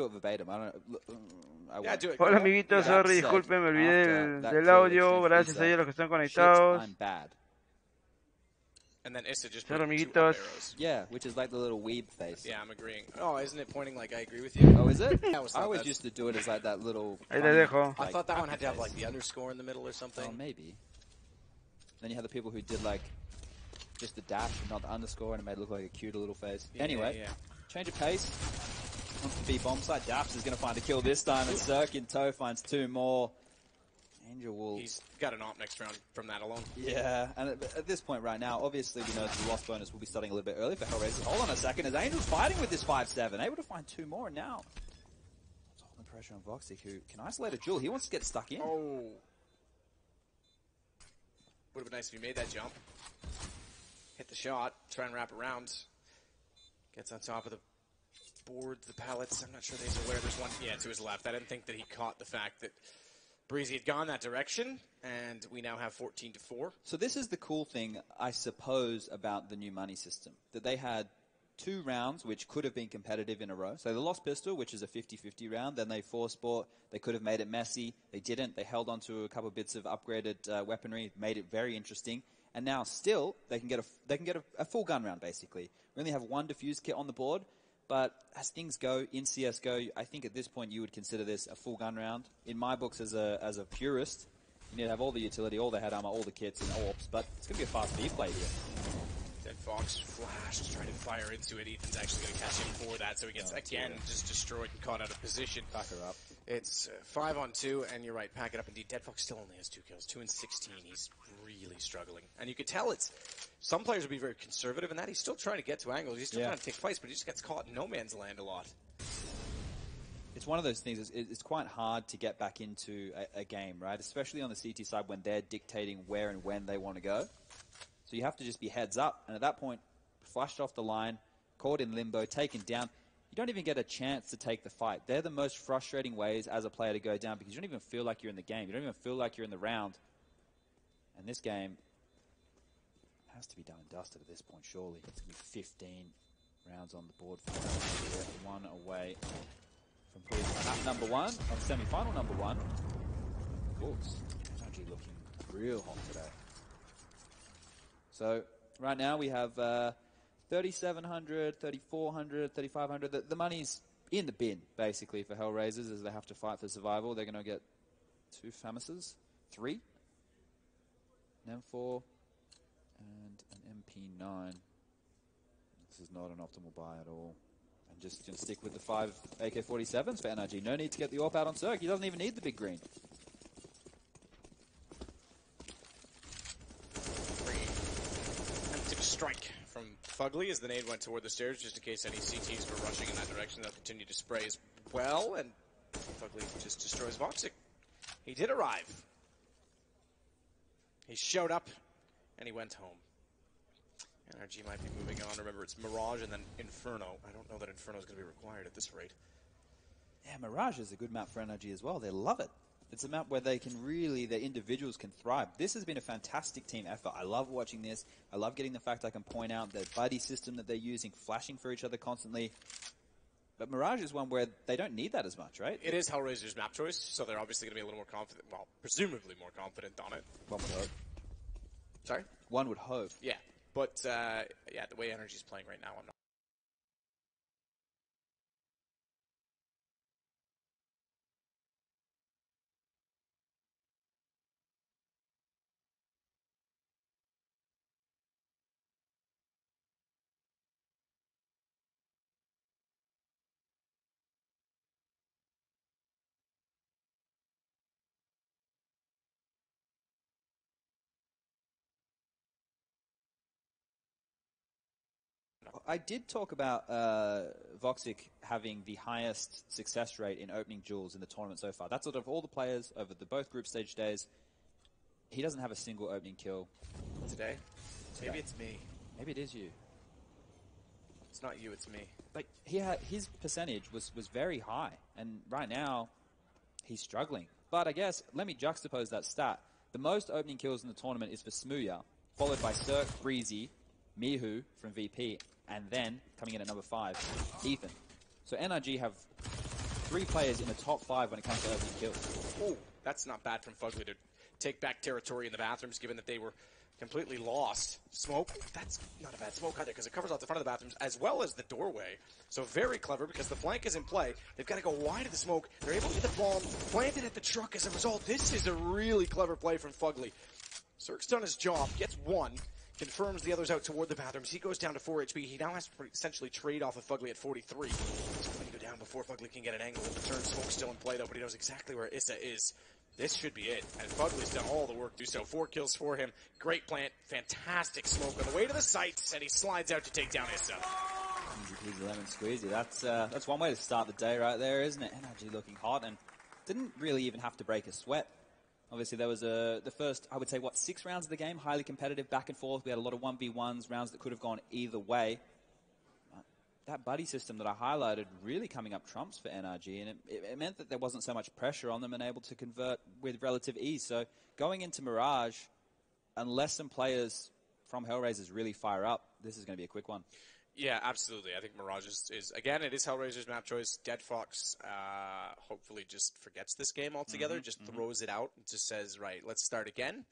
do it verbatim. I don't. Yeah, do it. Hola amiguitos, sorry, disculpen, me olvidé del audio. Gracias a ellos los que están conectados. I'm bad. And then Issa just Sorry, put 2 up amiguitos. arrows. Yeah, which is like the little weeb face. Yeah, I'm agreeing. Oh, isn't it pointing like I agree with you? Oh, is it? I I always used to do it as like that little. Ahí le dejo. I thought that one had to have like the underscore in the middle or something. Oh, maybe. Then you had the people who did like just the dash and not the underscore, and it made it look like a cute little face. Yeah, anyway, yeah. Change of pace. Onto the B bomb side. Daps is going to find a kill this time, and Cirque in tow finds 2 more. Angel will. He's got an op next round from that alone. Yeah, and at this point right now, obviously we know the loss bonus will be starting a little bit early for HellRaisers. Hold on a second, as Angel's fighting with this 5-7, able to find 2 more, and now it's holding pressure on Voxic, who can isolate a Jewel. He wants to get stuck in. Oh. Would have been nice if he made that jump. Hit the shot, try and wrap around. Gets on top of the boards, the pallets. I'm not sure that he's aware there's one. Yeah, to his left. I didn't think that he caught the fact that Breezy had gone that direction, and we now have 14-4. So this is the cool thing, I suppose, about the new money system. That they had 2 rounds which could have been competitive in a row. So they lost pistol, which is a 50-50 round. Then they force bought. They could have made it messy. They didn't. They held on to a couple of bits of upgraded weaponry, made it very interesting. And now still, they can get a full gun round, basically. We only have 1 defuse kit on the board. But as things go in CSGO, I think at this point you would consider this a full gun round. In my books, as a purist, you need to have all the utility, all the head armor, all the kits and AWPs. But it's going to be a fast B play here. Dead Fox flash is trying to fire into it. Ethan's actually going to catch him for that, so he gets again just destroyed and caught out of position. Back her up. It's 5-on-2, and you're right, pack it up indeed. Dead Fox still only has 2 kills, 2 and 16. He's really struggling, and you could tell it's some players will be very conservative in that. He's still trying to get to angles. He's still trying to take fights, but he just gets caught in no man's land a lot. It's one of those things. It's quite hard to get back into a game, right? Especially on the CT side when they're dictating where and when they want to go. So you have to just be heads up. And at that point, flushed off the line, caught in limbo, taken down. You don't even get a chance to take the fight. They're the most frustrating ways as a player to go down because you don't even feel like you're in the game. You don't even feel like you're in the round. And this game has to be done and dusted at this point, surely. It's going to be 15 rounds on the board for NRG, 1 away from putting number 1, on semi-final number 1. Books. NRG looking real hot today. So right now we have 3,700, 3,400, 3,500. The money's in the bin, basically, for HellRaisers as they have to fight for survival. They're going to get 2 FAMASes, 3, an M4, and an MP9. This is not an optimal buy at all. And just going to stick with the 5 AK-47s for NRG. No need to get the AWP out on Cirque. He doesn't even need the big green. Strike from Fugly as the nade went toward the stairs, just in case any CTs were rushing in that direction. They'll continue to spray as well, and Fugly just destroys Voxic. He did arrive. He showed up, and he went home. NRG might be moving on. Remember, it's Mirage and then Inferno. I don't know that Inferno is going to be required at this rate. Yeah, Mirage is a good map for NRG as well. They love it. It's a map where they can really, their individuals can thrive. This has been a fantastic team effort. I love watching this. I love getting the fact I can point out the buddy system that they're using, flashing for each other constantly. But Mirage is one where they don't need that as much, right? It is HellRaisers' map choice, so they're obviously going to be a little more confident. Well, presumably more confident on it. One would hope. Sorry? One would hope. Yeah. But, yeah, the way NRG's playing right now, I'm not. I did talk about Voxic having the highest success rate in opening jewels in the tournament so far. That's out of all the players over the both group stage days. He doesn't have a single opening kill Today? Maybe it's me. Maybe it is you. It's not you, it's me. Like his percentage was very high, and right now he's struggling. But I guess let me juxtapose that stat. The most opening kills in the tournament is for Smooya, followed by Cirque, Breezy, Mihu from VP, and then coming in at number 5, Ethan. So NRG have 3 players in the top 5 when it comes to opening kills. Oh, that's not bad from Fugly to take back territory in the bathrooms, given that they were completely lost. Smoke, that's not a bad smoke either, because it covers off the front of the bathrooms as well as the doorway. So very clever, because the flank is in play. They've got to go wide of the smoke. They're able to get the bomb planted at the truck as a result. This is a really clever play from Fugly. Cirque's done his job, gets 1, confirms the others out toward the bathrooms. He goes down to 4 HP. He now has to essentially trade off of Fugly at 43. He's going to go down before Fugly can get an angle. The turn smoke's still in play, though, but he knows exactly where Issa is. This should be it, and Fugly's done all the work to do so. 4 kills for him. Great plant, fantastic smoke on the way to the sights, and he slides out to take down Issa. Easy lemon squeezy. That's one way to start the day right there, isn't it? NRG looking hot, and didn't really even have to break a sweat. Obviously, there was the first, I would say, 6 rounds of the game, highly competitive, back and forth. We had a lot of 1v1s, rounds that could have gone either way. That buddy system that I highlighted really coming up trumps for NRG, and it meant that there wasn't so much pressure on them and able to convert with relative ease. So going into Mirage, unless some players from HellRaisers really fire up, this is going to be a quick one. Yeah, absolutely. I think Mirage is again, it is HellRaisers map choice. Dead Fox hopefully just forgets this game altogether, just throws it out and just says, right, let's start again.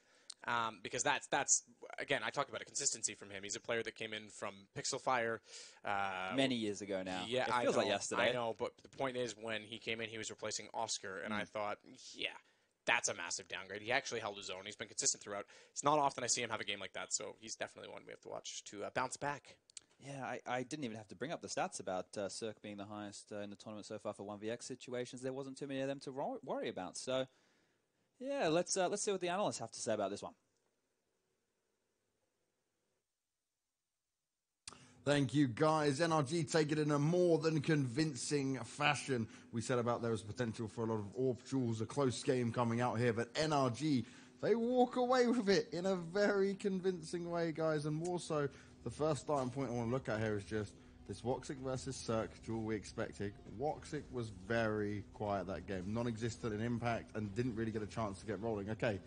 Because that's again, I talked about a consistency from him. He's a player that came in from Pixel Fire many years ago now. Yeah, it feels like yesterday. I know, but the point is, when he came in, he was replacing Oscar, and I thought, yeah, that's a massive downgrade. He actually held his own. He's been consistent throughout. It's not often I see him have a game like that, so he's definitely one we have to watch to bounce back. Yeah, I didn't even have to bring up the stats about Cirque being the highest in the tournament so far for 1vx situations. There wasn't too many of them to worry about. So, yeah, let's see what the analysts have to say about this one. Thank you, guys. NRG take it in a more than convincing fashion. We said about there was potential for a lot of AWP duels, a close game coming out here, but NRG, they walk away with it in a very convincing way, guys, and more so, the first starting point I want to look at here is just this Woxic versus Cirque duel we expected. Woxic was very quiet that game, non-existent in impact, and didn't really get a chance to get rolling. Okay,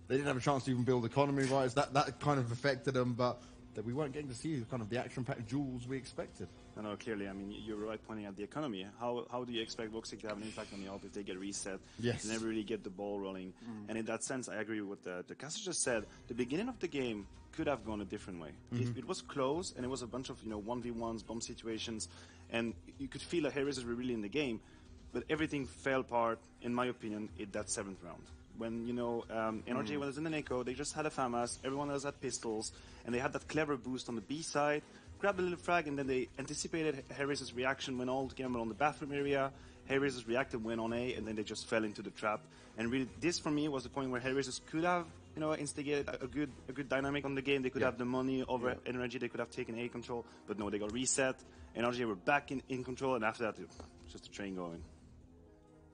they didn't have a chance to even build economy rights. That kind of affected them, but that we weren't getting to see kind of the action-packed duels we expected. No, clearly. I mean, you're right pointing at the economy. How do you expect Woxic to have an impact on the AWP if they get reset? Yes. They never really get the ball rolling. And in that sense, I agree with what the caster just said. The beginning of the game could have gone a different way. It was close, and it was a bunch of 1v1s, bomb situations, and you could feel that HellRaisers were really in the game, but everything fell apart, in my opinion, in that 7th round. When, NRG was in the Neko, they just had a FAMAS, everyone else had pistols, and they had that clever boost on the B side, grabbed a little frag, and then they anticipated HellRaisers' reaction, went all together on the bathroom area. HellRaisers reacted, went on A, and then they just fell into the trap. And really, this for me was the point where HellRaisers could have, instigated a good dynamic on the game. They could have the money over NRG, they could have taken A control, but no, they got reset. NRG were back in control, and after that, just a train going.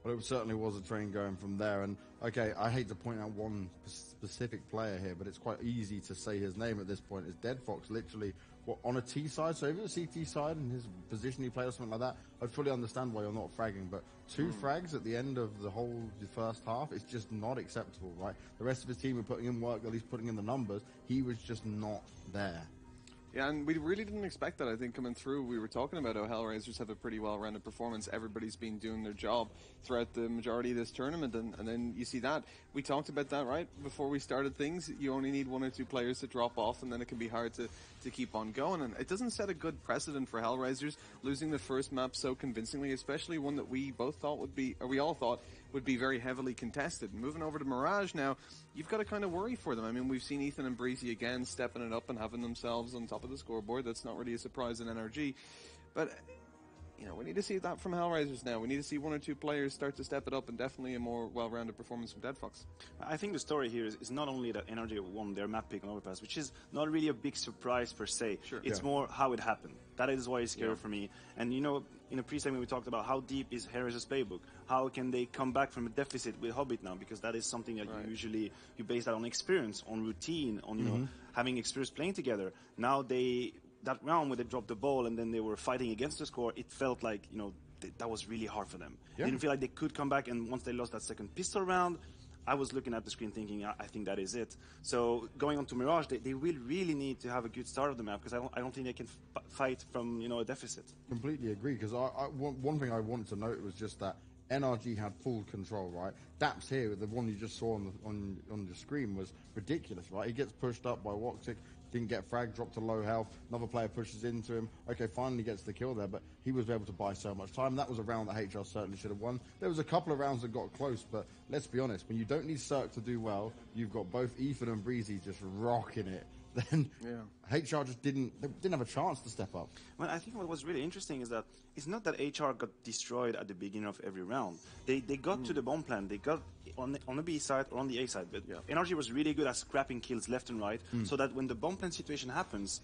Well, it certainly was a train going from there. And, okay, I hate to point out one specific player here, but it's quite easy to say his name at this point. It's Dead Fox, literally, on a T side. So if it was CT side and his position he played or something like that, I'd fully understand why you're not fragging. But 2 frags at the end of the first half, it's just not acceptable, right? The rest of his team were putting in work, at least putting in the numbers. He was just not there. Yeah, and we really didn't expect that, I think, coming through. We were talking about how HellRaisers have a pretty well-rounded performance. Everybody's been doing their job throughout the majority of this tournament, and then you see that. We talked about that, right? Before we started things, you only need 1 or 2 players to drop off, and then it can be hard to keep on going. And it doesn't set a good precedent for HellRaisers, losing the first map so convincingly, especially one that we both thought would be, or we all thought, would be very heavily contested. Moving over to Mirage now, you've got to kind of worry for them. I mean, we've seen Ethan and Breezy again stepping it up and having themselves on top of the scoreboard. That's not really a surprise in NRG. But, we need to see that from HellRaisers now. We need to see 1 or 2 players start to step it up, and definitely a more well-rounded performance from Dead Fox. I think the story here is not only that NRG won their map pick on Overpass, which is not really a big surprise per se. Sure. It's more how it happened. That is why it's scary for me. And in a pre-segment we talked about how deep is HellRaisers' playbook. How can they come back from a deficit with Hobbit now? Because that is something that you base that on experience, on routine, on having experience playing together. Now that round where they dropped the ball and then they were fighting against the score, it felt like that was really hard for them. They didn't feel like they could come back, and once they lost that second pistol round, I was looking at the screen thinking, I think that is it. So going on to Mirage, they will really need to have a good start of the map, because I don't think they can fight from, you know, a deficit. Completely agree, because one thing I wanted to note was just that NRG had full control, right? Daps here, the one you just saw on the screen, was ridiculous, right? He gets pushed up by Woxic, didn't get frag, dropped to low health, another player pushes into him, okay, finally gets the kill there, but he was able to buy so much time. That was a round that HR certainly should have won. There was a couple of rounds that got close, but let's be honest, when you don't need Cirque to do well, you've got both Ethan and Breezy just rocking it, then HR just didn't have a chance to step up. Well, I think what was really interesting is that it's not that HR got destroyed at the beginning of every round. They got to the bomb plant, they got on the B side or on the A side, but NRG was really good at scrapping kills left and right, so that when the bomb plant situation happens,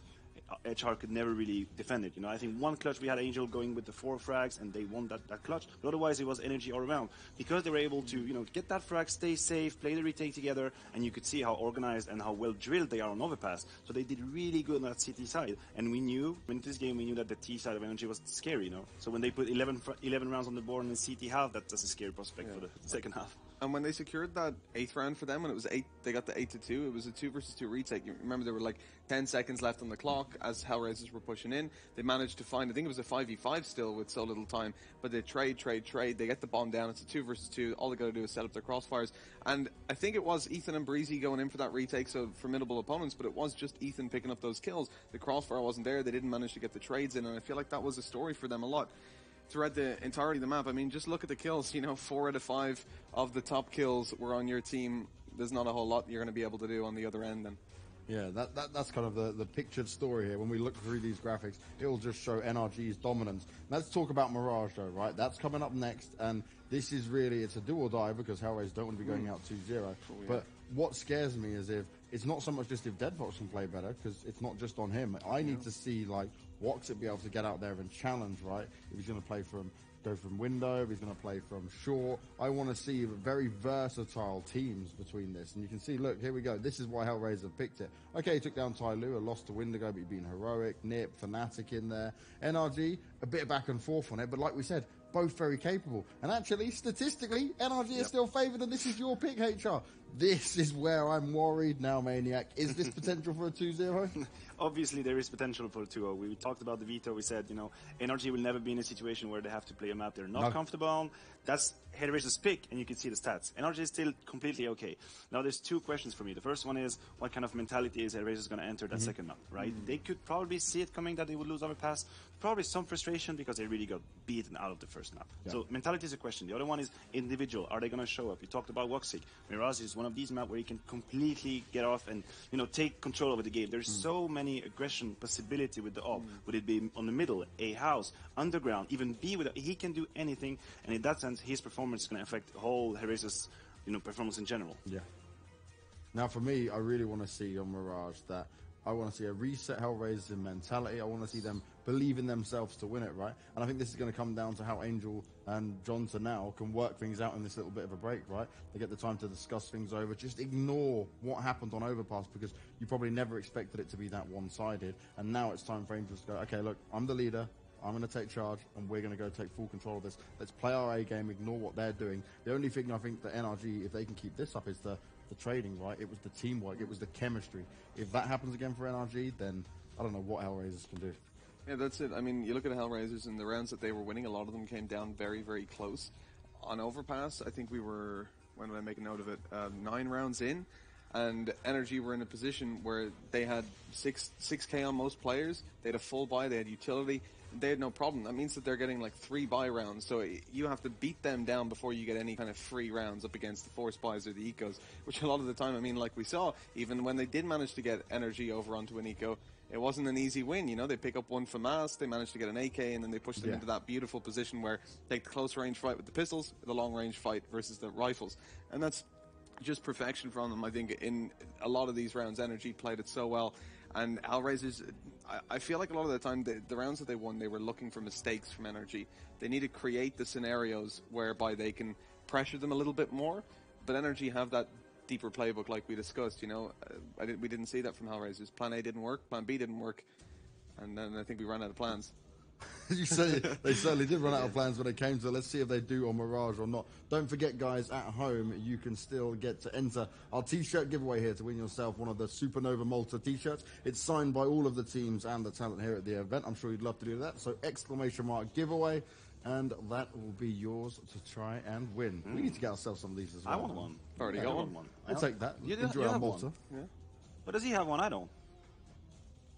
HR could never really defend it. You know, I think one clutch we had Angel going with the 4 frags, and they won that clutch. But otherwise, it was energy all around, because they were able to, you know, get that frag, stay safe, play the retake together, and you could see how organized and how well drilled they are on overpass. So they did really good on that CT side, and we knew in this game that the T side of energy was scary. You know, so when they put 11 rounds on the board in the CT half, that's a scary prospect for the second half. And when they secured that 8th round for them, when it was 8, they got the 8-2. It was a 2 versus 2 retake. You remember there were like 10 seconds left on the clock as HellRaisers were pushing in. They managed to find, I think it was a 5v5 still with so little time, but they trade. They get the bomb down. It's a 2 versus 2. All they got to do is set up their crossfires. And I think it was Ethan and Breezy going in for that retake, so formidable opponents, but it was just Ethan picking up those kills. The crossfire wasn't there. They didn't manage to get the trades in, and I feel like that was a story for them a lot throughout the entirety of the map. I mean, just look at the kills. You know, 4 out of 5 of the top kills were on your team. There's not a whole lot you're going to be able to do on the other end then. Yeah, that's kind of the pictured story here. When we look through these graphics, it will just show NRG's dominance. Let's talk about Mirage though, right? That's coming up next, and this is really, it's a do or die, because HellRaisers don't want to be going out 2-0. But what scares me is if it's not so much just if Deadfox can play better, because it's not just on him. I need to see like Woxic be able to get out there and challenge, right? If he's going to play go from window, if he's going to play from short. I want to see very versatile teams between this. And you can see, look, here we go. This is why HellRaisers picked it. Okay, he took down Tyloo, a loss to Windigo, but he'd been heroic. Nip, Fnatic in there. NRG, a bit of back and forth on it, but like we said, both very capable. And actually, statistically, NRG is still favoured, and this is your pick, HR. This is where I'm worried now, Maniac. Is this potential for a 2-0? Obviously, there is potential for a 2-0. We talked about the veto. We said, you know, NRG will never be in a situation where they have to play a map they're not comfortable on. That's HellRaisers' pick, and you can see the stats. NRG is still completely okay. Now, there's 2 questions for me. The first one is, what kind of mentality is HellRaisers going to enter that second map, right? They could probably see it coming that they would lose overpass. Probably some frustration because they really got beaten out of the first map. So mentality is a question. The other one is individual. Are they going to show up? We talked about Woxic. Mirage is one of these maps where he can completely get off and, you know, take control over the game. There's so many aggression possibility with the op. Would it be on the middle, A house, underground, even B with he can do anything, and in that sense his performance is going to affect the whole HellRaisers, you know, performance in general. Yeah. Now for me, I really want to see on Mirage that I want to see a reset HellRaisers in mentality. I want to see them believe in themselves to win it, right? And I think this is going to come down to how Angel and Johnson now can work things out in this little bit of a break, right? They get the time to discuss things over. Just ignore what happened on Overpass, because you probably never expected it to be that one-sided. And now it's time for Angel to go, okay, look, I'm the leader. I'm going to take charge, and we're going to go take full control of this. Let's play our A game, ignore what they're doing. The only thing I think that NRG, if they can keep this up, is the trading, right? It was the teamwork, it was the chemistry. If that happens again for NRG, then I don't know what HellRaisers can do. Yeah, that's it. I mean, you look at HellRaisers and the rounds that they were winning, a lot of them came down very, very close. On Overpass, I think we were, when did I make a note of it, 9 rounds in, and NRG were in a position where they had 6k on most players, they had a full buy, they had utility, they had no problem. That means that they're getting like 3 buy rounds, so you have to beat them down before you get any kind of free rounds up against the force buys or the ecos, which a lot of the time, I mean, like we saw, even when they did manage to get NRG over onto an eco, it wasn't an easy win. You know, they pick up one FAMAS, they managed to get an AK, and then they push them into that beautiful position where they take the close range fight with the pistols, the long range fight versus the rifles. And that's just perfection from them. I think in a lot of these rounds, NRG played it so well. And HellRaisers, I feel like a lot of the time, the rounds that they won, they were looking for mistakes from NRG. They need to create the scenarios whereby they can pressure them a little bit more, but NRG have that deeper playbook like we discussed, you know. We didn't see that from HellRaisers. Plan A didn't work, Plan B didn't work, and then I think we ran out of plans. As you say, they certainly did run out of plans when it came to it. Let's see if they do on Mirage or not. Don't forget, guys, at home, you can still get to enter our T-shirt giveaway here to win yourself one of the SuperNova Malta T-shirts. It's signed by all of the teams and the talent here at the event. I'm sure you'd love to do that. So ! Giveaway, and that will be yours to try and win. We need to get ourselves some of these as well. I want one. Already got one. I'll take that. You Enjoy our have Malta. one. Yeah. But does he have one? I don't.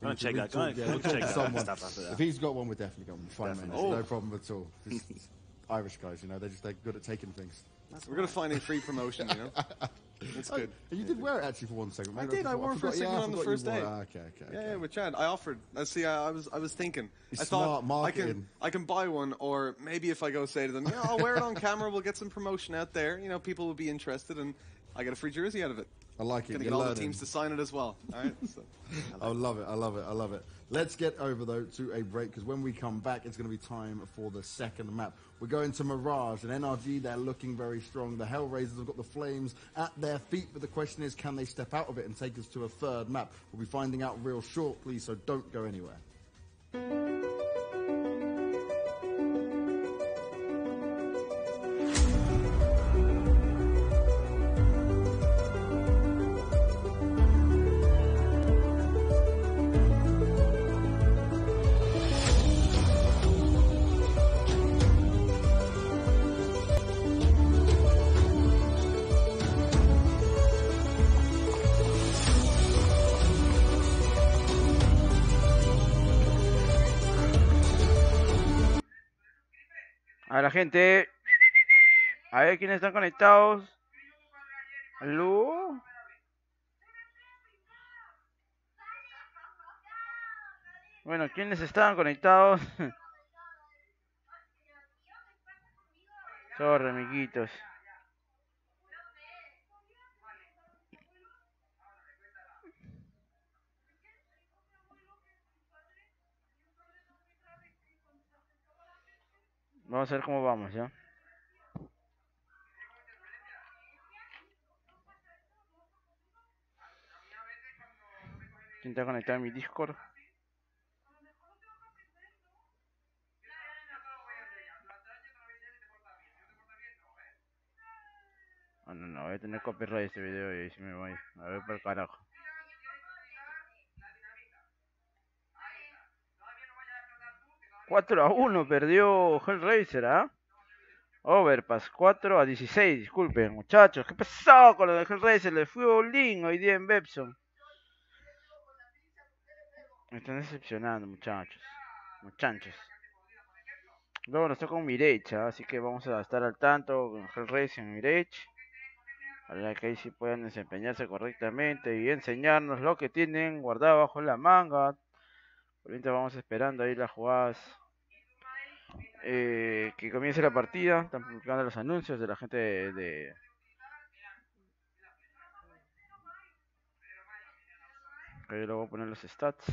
I'm gonna check that. We'll Check that. someone. Stuff after that. If he's got one, we're definitely got one. Fine, man. Definitely. No problem at all. Irish guys, you know, they're good at taking things. We're going to find a free promotion, you know? It's good. And you did wear it actually for one second. I did. I wore it for a second on the first day. Okay. Yeah, with Chad. I offered. See, I was thinking. I Smart thought marketing. I can buy one, or maybe if I go say to them, yeah, I'll wear it on camera. We'll get some promotion out there. You know, people will be interested, and I get a free jersey out of it. I like it. Gonna get all the teams to sign it as well. All right. So. I love it. Let's get over though to a break, because when we come back, it's going to be time for the second map. We're going to Mirage and NRG. They're looking very strong. The HellRaisers have got the flames at their feet, but the question is, can they step out of it and take us to a third map? We'll be finding out real shortly, so don't go anywhere. A la gente, a ver quiénes están conectados. ¿Aló? Bueno, ¿quiénes estaban conectados? Sorry, amiguitos. Vamos a ver cómo vamos, ¿ya? ¿Quién está conectado a mi Discord? Oh, no, voy a tener copyright este video y ahí sí me voy. A ver por el carajo. ...4-1 perdió HellRaiser, ¿ah? Overpass 4-16, disculpen, muchachos. ¿Qué pasó con lo de HellRaiser? Le fui bowling hoy día en Bepson. Me están decepcionando, muchachos. Luego nos toca un Mirage, ¿ah? Así que vamos a estar al tanto con HellRaiser en Mirage. Para que ahí sí puedan desempeñarse correctamente y enseñarnos lo que tienen guardado bajo la manga. Ahorita vamos esperando ahí las jugadas que comience la partida. Están publicando los anuncios de la gente de ahí luego voy a poner los stats.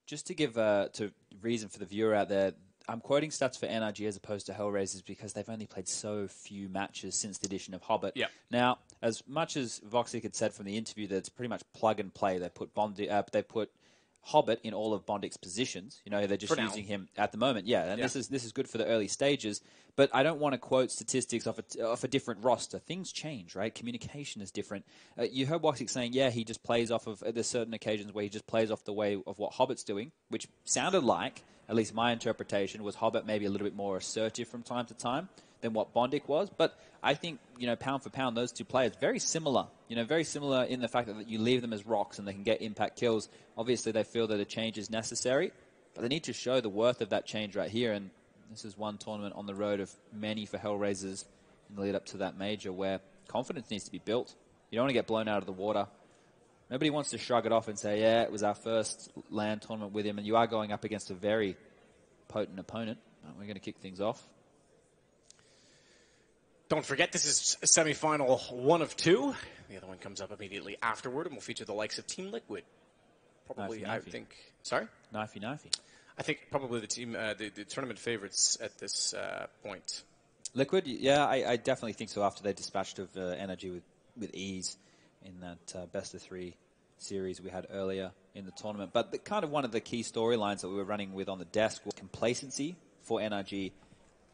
Just to give to reason for the viewer out there, I'm quoting stats for NRG as opposed to HellRaisers because they've only played so few matches since the addition of Hobbit. Yeah. Now, as much as Voxic had said from the interview that it's pretty much plug and play, they put Hobbit in all of Bondic's positions. You know, they're just using him at the moment. Yeah, and this is good for the early stages. But I don't want to quote statistics off a different roster. Things change, right? Communication is different. You heard Voxic saying, yeah, he just plays off of, there's certain occasions where he just plays off the way of what Hobbit's doing, which sounded like, at least my interpretation, was Hobbit maybe a little bit more assertive from time to time than what Bondic was. But I think, you know, pound for pound, those two players, very similar. You know, very similar in the fact that you leave them as rocks and they can get impact kills. Obviously, they feel that a change is necessary, but they need to show the worth of that change right here. And this is one tournament on the road of many for HellRaisers in the lead up to that major where confidence needs to be built. You don't want to get blown out of the water. Nobody wants to shrug it off and say, yeah, it was our first LAN tournament with him, and you are going up against a very potent opponent. We're going to kick things off. Don't forget, this is semi-final 1 of 2. The other one comes up immediately afterward, and will feature the likes of Team Liquid. Probably, Knifey. I think. Sorry? Knifey. I think probably the team, the tournament favorites at this point. Liquid, yeah, I definitely think so after they dispatched of NRG with ease in that best of 3 series we had earlier in the tournament. But kind of one of the key storylines that we were running with on the desk was complacency for NRG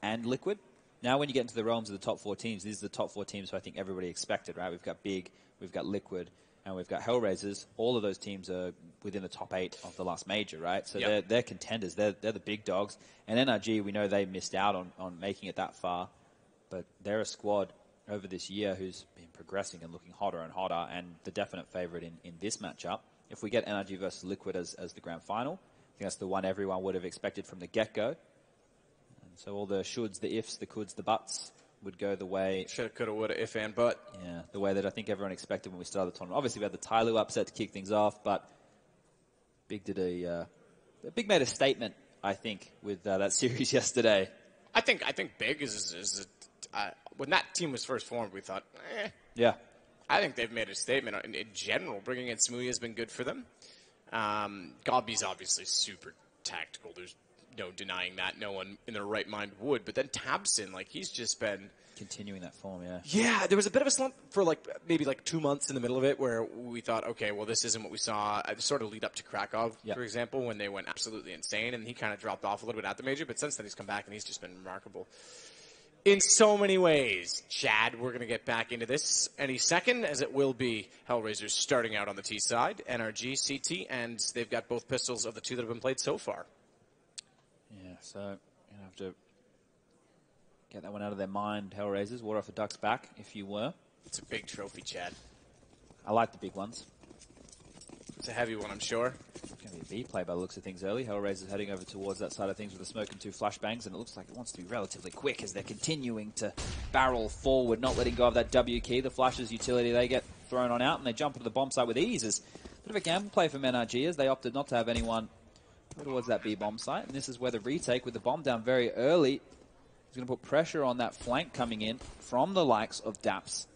and Liquid. Now when you get into the realms of the top 4 teams, these are the top 4 teams who I think everybody expected, right? We've got Big, we've got Liquid, and we've got HellRaisers. All of those teams are within the top 8 of the last major, right? So they're contenders. They're the big dogs. And NRG, we know they missed out on making it that far. but they're a squad over this year who's been progressing and looking hotter and hotter, and the definite favorite in this matchup. If we get NRG versus Liquid as the grand final, I think that's the one everyone would have expected from the get-go. And so all the shoulds, the ifs, the coulds, the buts would go the way... Shoulda, coulda, woulda, if and but. Yeah, the way that I think everyone expected when we started the tournament. Obviously, we had the Tyloo upset to kick things off, but Big made a statement, I think, with that series yesterday. I think Big is when that team was first formed, we thought, Yeah. I think they've made a statement in general. Bringing in Smoothie has been good for them. Gobby's obviously super tactical. There's no denying that. No one in their right mind would. But then Tabson, like, he's just been continuing that form, yeah. Yeah, there was a bit of a slump for maybe 2 months in the middle of it where we thought, okay, well, this isn't what we saw. Sort of lead up to Krakow, for example, when they went absolutely insane, and he kind of dropped off a little bit at the major. But since then, he's come back, and he's just been remarkable in so many ways. Chad, we're going to get back into this any second, as it will be HellRaisers starting out on the T side, NRG, CT, and they've got both pistols of the two that have been played so far. Yeah, so you're going to have to get that one out of their mind, HellRaisers. Water off a duck's back, if you were. It's a big trophy, Chad. I like the big ones. It's a heavy one, I'm sure. It's going to be a B play by the looks of things early. HellRaisers heading over towards that side of things with a smoke and 2 flashbangs, and it looks like it wants to be relatively quick as they're continuing to barrel forward, not letting go of that W key. The flashes utility, they get thrown on out, and they jump into the bomb site with ease. It's a bit of a gamble play from NRG as they opted not to have anyone go towards that B bomb site, and this is where the retake with the bomb down very early is going to put pressure on that flank coming in from the likes of Daps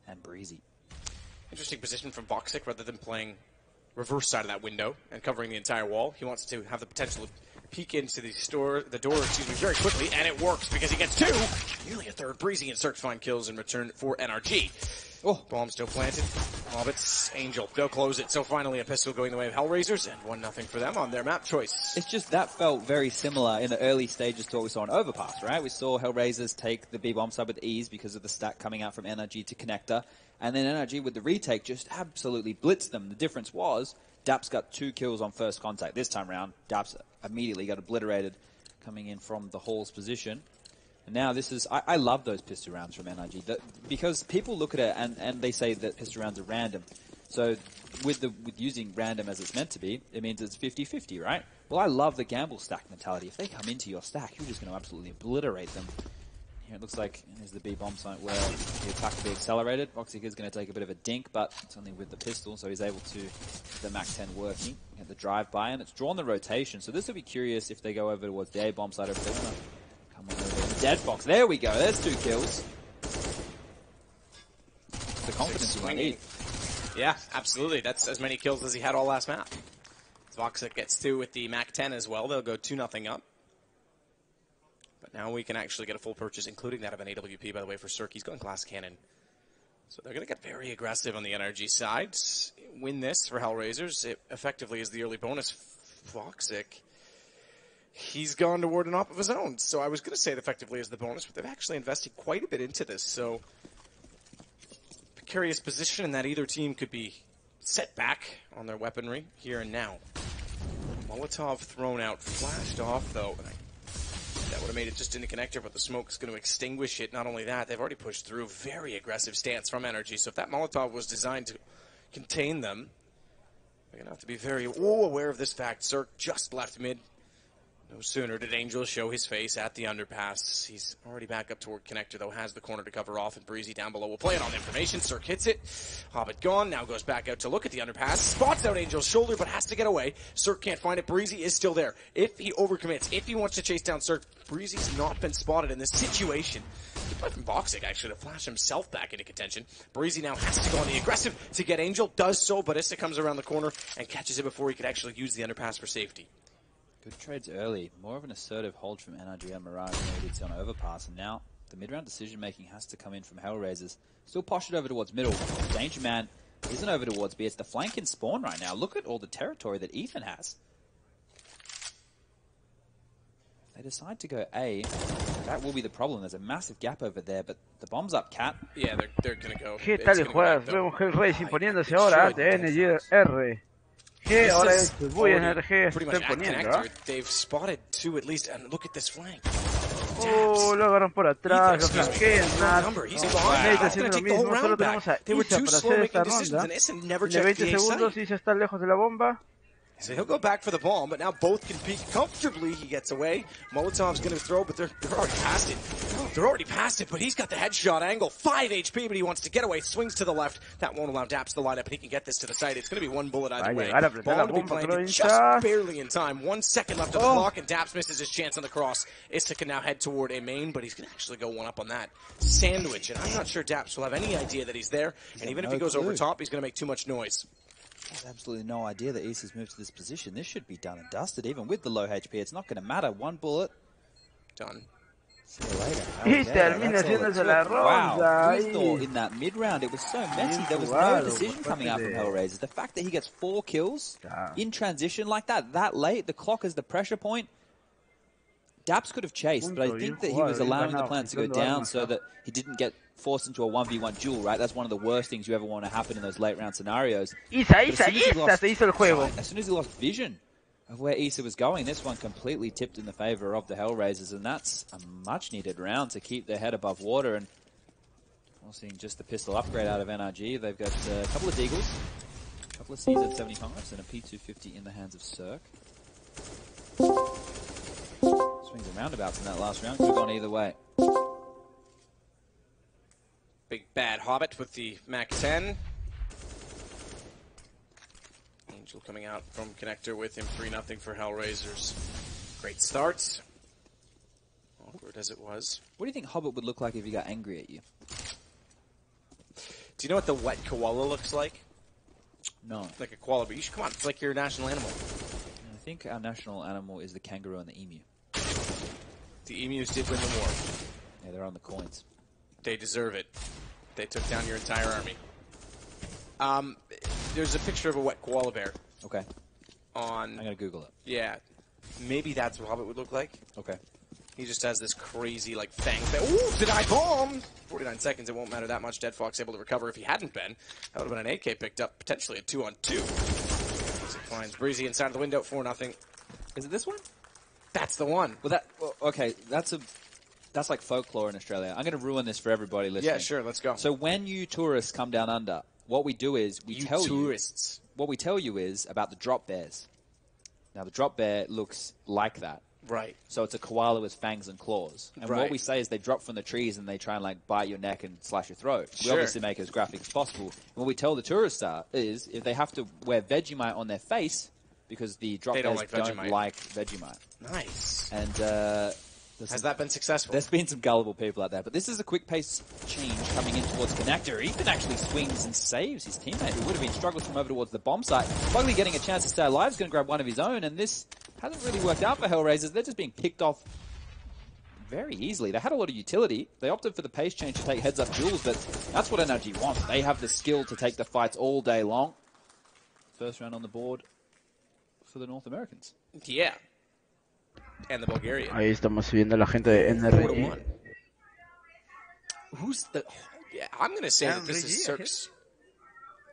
and Breezy. Interesting position from Voxic rather than playing reverse side of that window and covering the entire wall. He wants to have the potential to peek into the door, very quickly, and it works because he gets 2, nearly a third. Breezy and Cirque find kills in return for NRG. Oh, bomb still planted. Hobbits, Angel, they'll close it. So finally a pistol going the way of HellRaisers, and 1-0 for them on their map choice. It's just that felt very similar in the early stages to what we saw in Overpass, right? We saw HellRaisers take the B bomb side with ease because of the stack coming out from NRG to connector, and then NRG with the retake just absolutely blitzed them. The difference was Daps got 2 kills on first contact. This time around, Daps immediately got obliterated coming in from the Hall's position. And now this is, I love those pistol rounds from NRG because people look at it and they say that pistol rounds are random. So with using random as it's meant to be, it means it's 50-50, right? Well, I love the gamble stack mentality. If they come into your stack, you're just going to absolutely obliterate them. Here it looks like here's the B bomb site where the attack will be accelerated. Voxic is going to take a bit of a dink, but it's only with the pistol, so he's able to get the MAC-10 working, get the drive-by, and it's drawn the rotation. So this will be curious if they go over towards the A bomb site over there. Come on over. Dead Fox. There we go. There's 2 kills. The confidence you need. Yeah, absolutely. That's as many kills as he had all last map. Voxic gets 2 with the MAC-10 as well. They'll go 2-0 up. But now we can actually get a full purchase, including that of an AWP, by the way, for Cirque. He's going glass cannon. So they're going to get very aggressive on the NRG side. Win this for HellRaisers. It effectively is the early bonus. Voxic, he's gone toward an op of his own. So I was going to say it effectively is the bonus, but they've actually invested quite a bit into this. So precarious position in that either team could be set back on their weaponry here and now. Molotov thrown out, flashed off though. That would have made it just in the connector, but the smoke is going to extinguish it. Not only that, they've already pushed through. Very aggressive stance from NRG. So if that Molotov was designed to contain them, they're going to have to be very aware of this fact. Cirque just left mid. No sooner did Angel show his face at the underpass. He's already back up toward connector, though, has the corner to cover off, and Breezy down below will play it on information. Cirque hits it. Hobbit gone, now goes back out to look at the underpass. Spots out Angel's shoulder, but has to get away. Cirque can't find it. Breezy is still there. If he overcommits, if he wants to chase down Cirque, Breezy's not been spotted in this situation. Good play from Voxic, actually, to flash himself back into contention. Breezy now has to go on the aggressive to get Angel, does so, but Issa comes around the corner and catches it before he could actually use the underpass for safety. Good trades early. More of an assertive hold from NRG and Mirage than we did see on Overpass. And now the mid-round decision-making has to come in from HellRaisers. Still postured over towards middle. Danger Man isn't over towards B. It's the flank in spawn right now. Look at all the territory that Ethan has. They decide to go A. That will be the problem. There's a massive gap over there, but the bomb's up, Cat. Yeah, they're going to go. ¿Qué tal juegas? Vemos HellRaisers imponiéndose ahora ante NRG. Que ahora es muy NRG pretty much at connector. They've spotted 2 at least, and look at this flank. Oh, lo agarran por atrás, lo flanquean. He's Nate gone. haciendo lo mismo. Solo tenemos a Isa para hacer esta ronda. Tiene 20 segundos, Isa está lejos de la bomba. So he'll go back for the bomb, but now both can peek comfortably. He gets away. Molotov's going to throw, but they're already past it. They're already past it, but he's got the headshot angle. 5 HP, but he wants to get away. Swings to the left. That won't allow Daps to line up, and he can get this to the site. It's going to be one bullet either way. Bomb to be planted just barely in time. 1 second left on the clock, and Daps misses his chance on the cross. Issa can now head toward a main, but he's going to actually go one up on that sandwich, and I'm not sure Daps will have any idea that he's there. And even if he goes over top, he's going to make too much noise. There's absolutely no idea that Issa's moved to this position. This should be done and dusted, even with the low HP. It's not going to matter. 1 bullet. Done. See you later. Y termina haciéndose la ronda. Wow, we thought in that mid-round it was so messy. There was no decision coming out from HellRaisers. The fact that he gets 4 kills in transition like that late, the clock is the pressure point. Daps could have chased, but I think that he was allowing the plants to go down so that he didn't get forced into a 1v1 duel, right? That's one of the worst things you ever want to happen in those late round scenarios. Isa se hizo el juego. As soon as he lost vision of where Issa was going, this one completely tipped in the favor of the HellRaisers, and that's a much needed round to keep their head above water. And we're seeing just the pistol upgrade out of NRG. They've got a couple of Deagles, a couple of CZ75s, and a P250 in the hands of Cirque. Swings and roundabouts in that last round. Could have gone either way. Big bad Hobbit with the Mac-10. Angel coming out from connector with him. 3-0 for HellRaisers. Great start. Awkward as it was. What do you think Hobbit would look like if he got angry at you? Do you know what the wet koala looks like? No. Like a koala, but you should come on. It's like your national animal. I think our national animal is the kangaroo and the emu. The emus did win the war. Yeah, they're on the coins. They deserve it. They took down your entire army. There's a picture of a wet koala bear. Okay. I'm gonna Google it. Yeah. Maybe that's what Hobbit would look like. Okay. He just has this crazy, like, fang. Ooh, did I bomb? 49 seconds, it won't matter that much. Dead Fox able to recover. If he hadn't been, that would have been an AK picked up, potentially a 2-on-2. As it finds Breezy inside of the window, 4-0. Is it this one? That's the one. Okay, that's like folklore in Australia. I'm going to ruin this for everybody listening. Yeah, sure, let's go. So when you tourists come down under, what we do is we tell you is about the drop bears. Now the drop bear looks like that. Right. So it's a koala with fangs and claws. And what we say is they drop from the trees and they try and like bite your neck and slash your throat. We obviously make it as graphic as possible. And what we tell the tourists is if they have to wear Vegemite on their face because the drop bears don't like Vegemite. Nice. And has that been successful? There's been some gullible people out there, but this is a quick pace change coming in towards connector. Ethan actually swings and saves his teammate, who would have been struggling from over towards the bomb site. Bugley getting a chance to stay alive, is going to grab one of his own, and this hasn't really worked out for HellRaisers. They're just being picked off very easily. They had a lot of utility. They opted for the pace change to take heads-up duels, but that's what NRG wants. They have the skill to take the fights all day long. First round on the board for the North Americans. Yeah. And the Bulgarian. Ahí estamos viendo a la gente de NRG. Who's the... Yeah, I'm going to say that this is Cirque's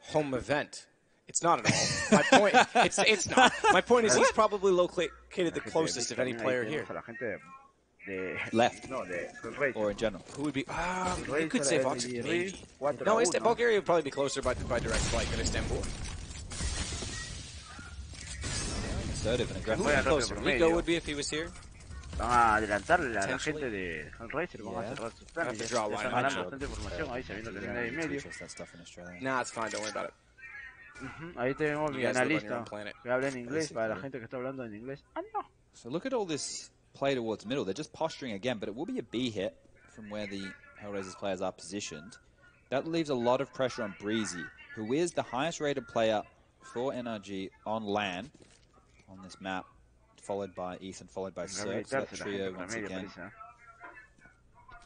home event. It's not at all. My point, it's not. My point is he's probably located the closest of any player here. Left. Or in general. Who would be... you could say Vox. Maybe. No, Bulgaria would probably be closer by direct flight than Istanbul. Assertive and aggressive. Who would be closer? Rico would be if he was here. Van a adelantarle a la gente de HellRaisers, van a cerrar sus planes. Have to draw a line. Están ganando bastante información ahí, sabiendo que tiene ahí medio. Nah, it's fine, don't worry about it. Ahí tenemos mi analista que habla en inglés para la gente que está hablando en inglés. No. So look at all this play towards middle. They're just posturing again, but it will be a B hit from where the HellRaisers players are positioned. That leaves a lot of pressure on Breezy, who is the highest rated player for NRG on LAN on this map, followed by Ethan, followed by Cirque. So that trio once again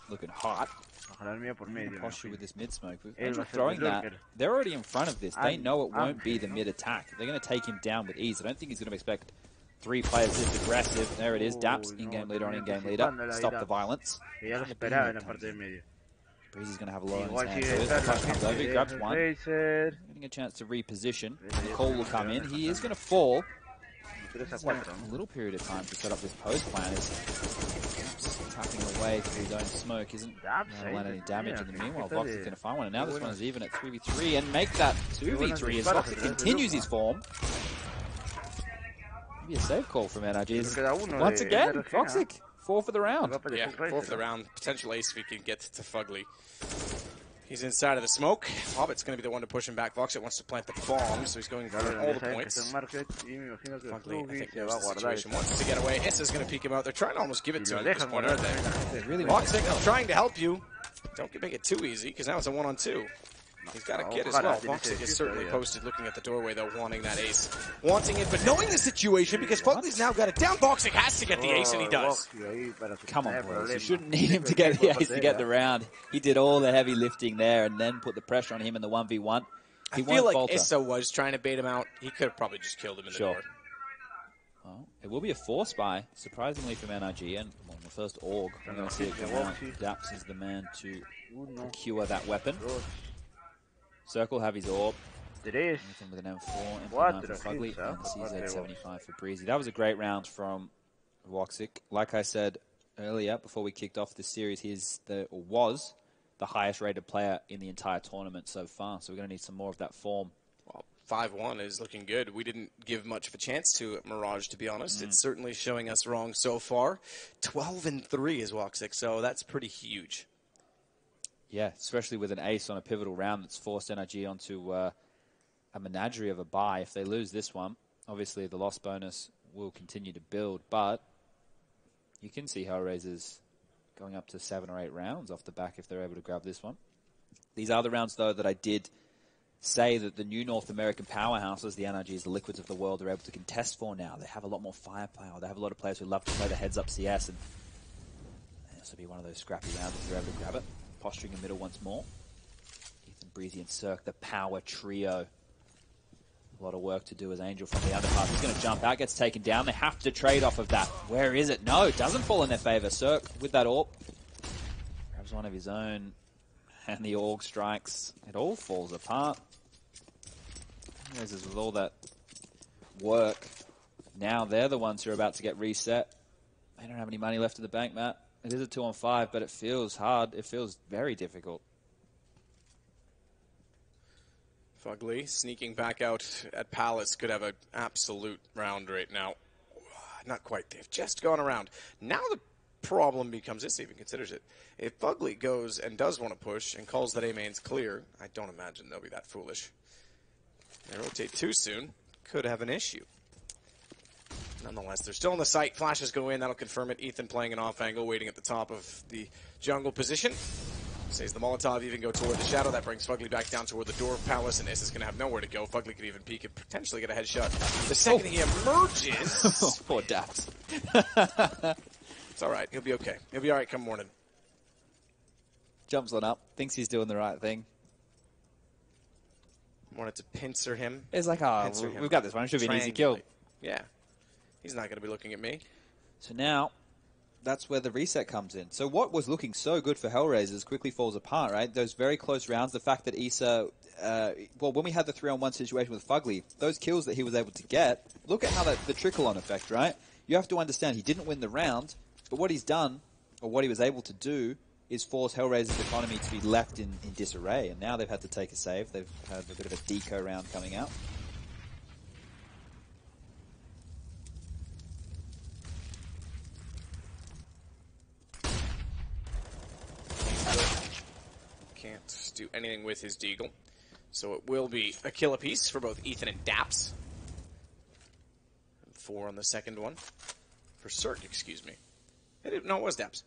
looking hot. Posture with this mid smoke. Angel throwing that. They're already in front of this. They know it won't be the mid attack. They're going to take him down with ease. I don't think he's going to expect 3 players this aggressive. There it is. Daps, in-game leader on in-game leader. Stop the violence. Breezy's going to have a lot on his hands. So this flash comes over. He grabs one. Getting a chance to reposition. Nicole will come in. He is going to fall. 3 a 4, ¿no? A little period of time to set up this pose plan is tapping away through his own smoke, isn't going to land any damage in the meanwhile. Vox is going to find one, and now this one is even at 3v3 and make that 2v3 as Vox continues his form. Maybe a save call from NRG. Once again, Voxic, 4 for the round. Yeah, 4 for the round. Potential ace if he can get to Fugly. He's inside of the smoke. Hobbit's going to be the one to push him back. Voxit wants to plant the bomb, so he's going for all the points. Fugly, I think there's the situation. Wants to get away. Issa's going to peek him out. They're trying to almost give it to him at this point, aren't they? Voxit, I'm trying to help you. Don't make it too easy, because now it's a 1-on-2. He's got a kid as well. Voxic is certainly posted, looking at the doorway, though, wanting that ace. Wanting it, but knowing the situation, because Fugly's now got it down. Voxic has to get the ace, and he does. Come on, boys. You shouldn't need him to get the ace to get the round. He did all the heavy lifting there and then put the pressure on him in the 1v1. I feel like Issa was trying to bait him out. He could have probably just killed him in the door. Well, it will be a 4-spy, surprisingly, from NRG, and well, the first AUG. We're going to see it come out. Daps is the man to procure that weapon. Circle have his orb. Anything with an M4, M9 for Fugly, and CZ75 for Breezy. That was a great round from Voxic. Like I said earlier, before we kicked off this series, he was the highest rated player in the entire tournament so far, so we're going to need some more of that form. Well, 5-1 is looking good. We didn't give much of a chance to Mirage, to be honest. It's certainly showing us wrong so far. 12-3 is Voxic, so that's pretty huge. Yeah, especially with an ace on a pivotal round that's forced NRG onto a menagerie of a bye. If they lose this one, obviously the loss bonus will continue to build, but you can see HellRaisers going up to 7 or 8 rounds off the back if they're able to grab this one. These are the rounds, though, that I did say that the new North American powerhouses, the NRGs, the Liquids of the world, are able to contest for now. They have a lot more firepower. They have a lot of players who love to play the heads-up CS, and this will be one of those scrappy rounds if they're able to grab it. Posturing in middle once more. Ethan, Breezy, and Cirque, the power trio. A lot of work to do as Angel from the underpass. He's going to jump out, gets taken down. They have to trade off of that. Where is it? No, it doesn't fall in their favor. Cirque with that AWP. Grabs one of his own. And the AUG strikes. It all falls apart. With all that work. Now they're the ones who are about to get reset. They don't have any money left in the bank, Matt. It is a 2-on-5, but it feels hard. It feels very difficult. Fugly sneaking back out at Palace could have an absolute round right now. Not quite. They've just gone around. Now the problem becomes this, even considers it. If Fugly goes and does want to push and calls that A-main's clear, I don't imagine they'll be that foolish. They rotate too soon. Could have an issue. Nonetheless, they're still on the site. Flashes go in. That'll confirm it. Ethan playing an off angle, waiting at the top of the jungle position. Says the Molotov even go toward the shadow. That brings Fugly back down toward the door of Palace, and Iss is going to have nowhere to go. Fugly could even peek and potentially get a headshot. The second he emerges... Poor Daps. It's all right. He'll be okay. He'll be all right come morning. Jumps on up. Thinks he's doing the right thing. Wanted to pincer him. It's like, oh, we've got this one. It should be an easy kill. Yeah. He's not going to be looking at me. So now, that's where the reset comes in. So what was looking so good for HellRaisers quickly falls apart, right? Those very close rounds, the fact that Issa, well, when we had the 3-on-1 situation with Fugly, those kills that he was able to get, look at how the trickle-on effect, right? You have to understand he didn't win the round, but what he's done, or what he was able to do, is force HellRaisers' economy to be left in disarray. And now they've had to take a save. They've had a bit of a deco round coming out. Can't do anything with his deagle. So it will be a kill apiece for both Ethan and Daps. 4 on the second one. For Cirque, excuse me. No, it was Daps.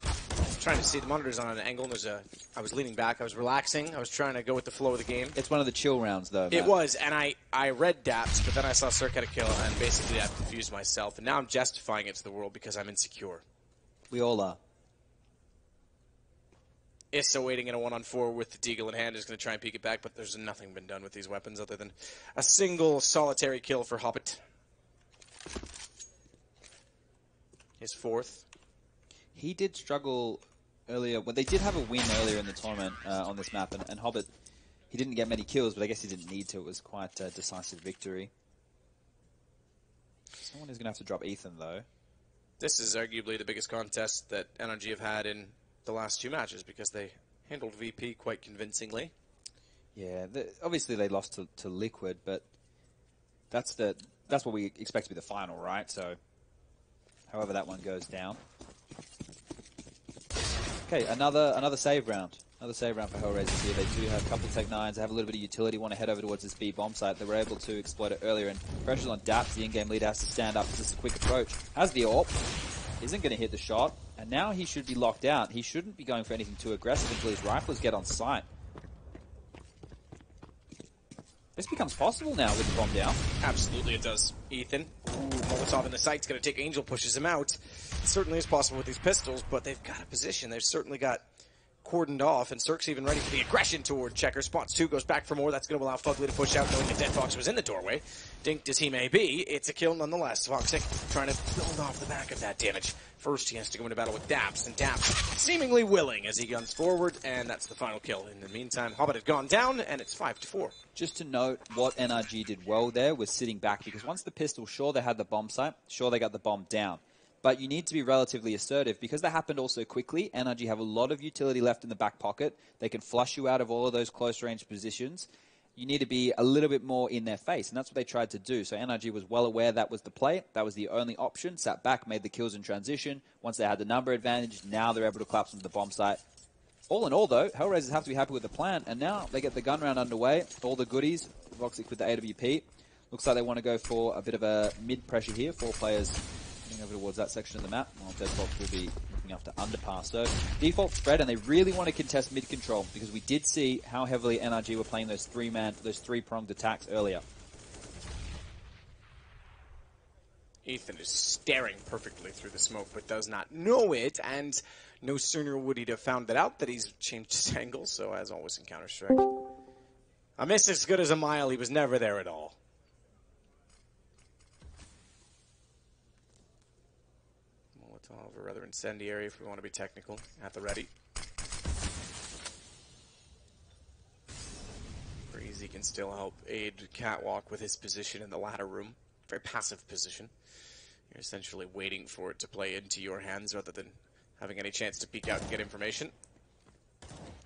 I was trying to see the monitors on an angle. And I was leaning back. I was relaxing. I was trying to go with the flow of the game. It's one of the chill rounds, though, Matt. It was, and I read Daps, but then I saw Cirque had a kill, and basically I've confused myself. And now I'm justifying it to the world because I'm insecure. We all are. Issa waiting in a 1-on-4 with the deagle in hand is going to try and peek it back, but there's nothing been done with these weapons other than a single solitary kill for Hobbit. His 4th. He did struggle earlier. Well, they did have a win earlier in the tournament on this map, and Hobbit, he didn't get many kills, but I guess he didn't need to. It was quite a decisive victory. Someone is going to have to drop Ethan, though. This is arguably the biggest contest that NRG have had in the last 2 matches because they handled VP quite convincingly. Yeah, obviously they lost to Liquid, but that's what we expect to be the final, right? So, however that one goes down. Okay, another save round. Another save round for HellRaisers here. They do have a couple Tech 9s. They have a little bit of utility, want to head over towards this B bomb site. They were able to exploit it earlier, and pressure on Daps, the in-game leader, has to stand up. This is a quick approach. Has the AWP, isn't going to hit the shot, and now he should be locked out. He shouldn't be going for anything too aggressive until his riflers get on site. This becomes possible now with the bomb down. Absolutely it does. Ethan, Molotov in the site's going to take Angel, pushes him out. It certainly is possible with these pistols, but they've got a position. They've certainly got cordoned off, and Cirque's even ready for the aggression toward Checker. Spots 2, goes back for more. That's going to allow Fugly to push out, knowing that Dead Fox was in the doorway. Dinked as he may be, it's a kill nonetheless. Foxic trying to build off the back of that damage. First, he has to go into battle with Daps, and Daps seemingly willing as he guns forward, and that's the final kill. In the meantime, Hobbit had gone down, and it's 5-4. Just to note, what NRG did well there was sitting back, because once the pistol, sure they had the bomb site, sure they got the bomb down. But you need to be relatively assertive because that happened all so quickly. NRG have a lot of utility left in the back pocket. They can flush you out of all of those close-range positions. You need to be a little bit more in their face, and that's what they tried to do. So NRG was well aware that was the play. That was the only option. Sat back, made the kills in transition. Once they had the number advantage, now they're able to collapse into the bomb site. All in all, though, HellRaisers have to be happy with the plan, and now they get the gun round underway. All the goodies. Voxic with the AWP. Looks like they want to go for a bit of a mid-pressure here. 4 players over towards that section of the map, while Dead Fox will be looking after underpass. So default spread, and they really want to contest mid control because we did see how heavily NRG were playing those three-pronged attacks earlier. Ethan is staring perfectly through the smoke, but does not know it, and no sooner would he have found that out that he's changed his angle. So as always in Counter-Strike, a miss as good as a mile. He was never there at all. Or rather incendiary if we want to be technical, at the ready. Breezy can still help aid Catwalk with his position in the ladder room. Very passive position. You're essentially waiting for it to play into your hands rather than having any chance to peek out and get information.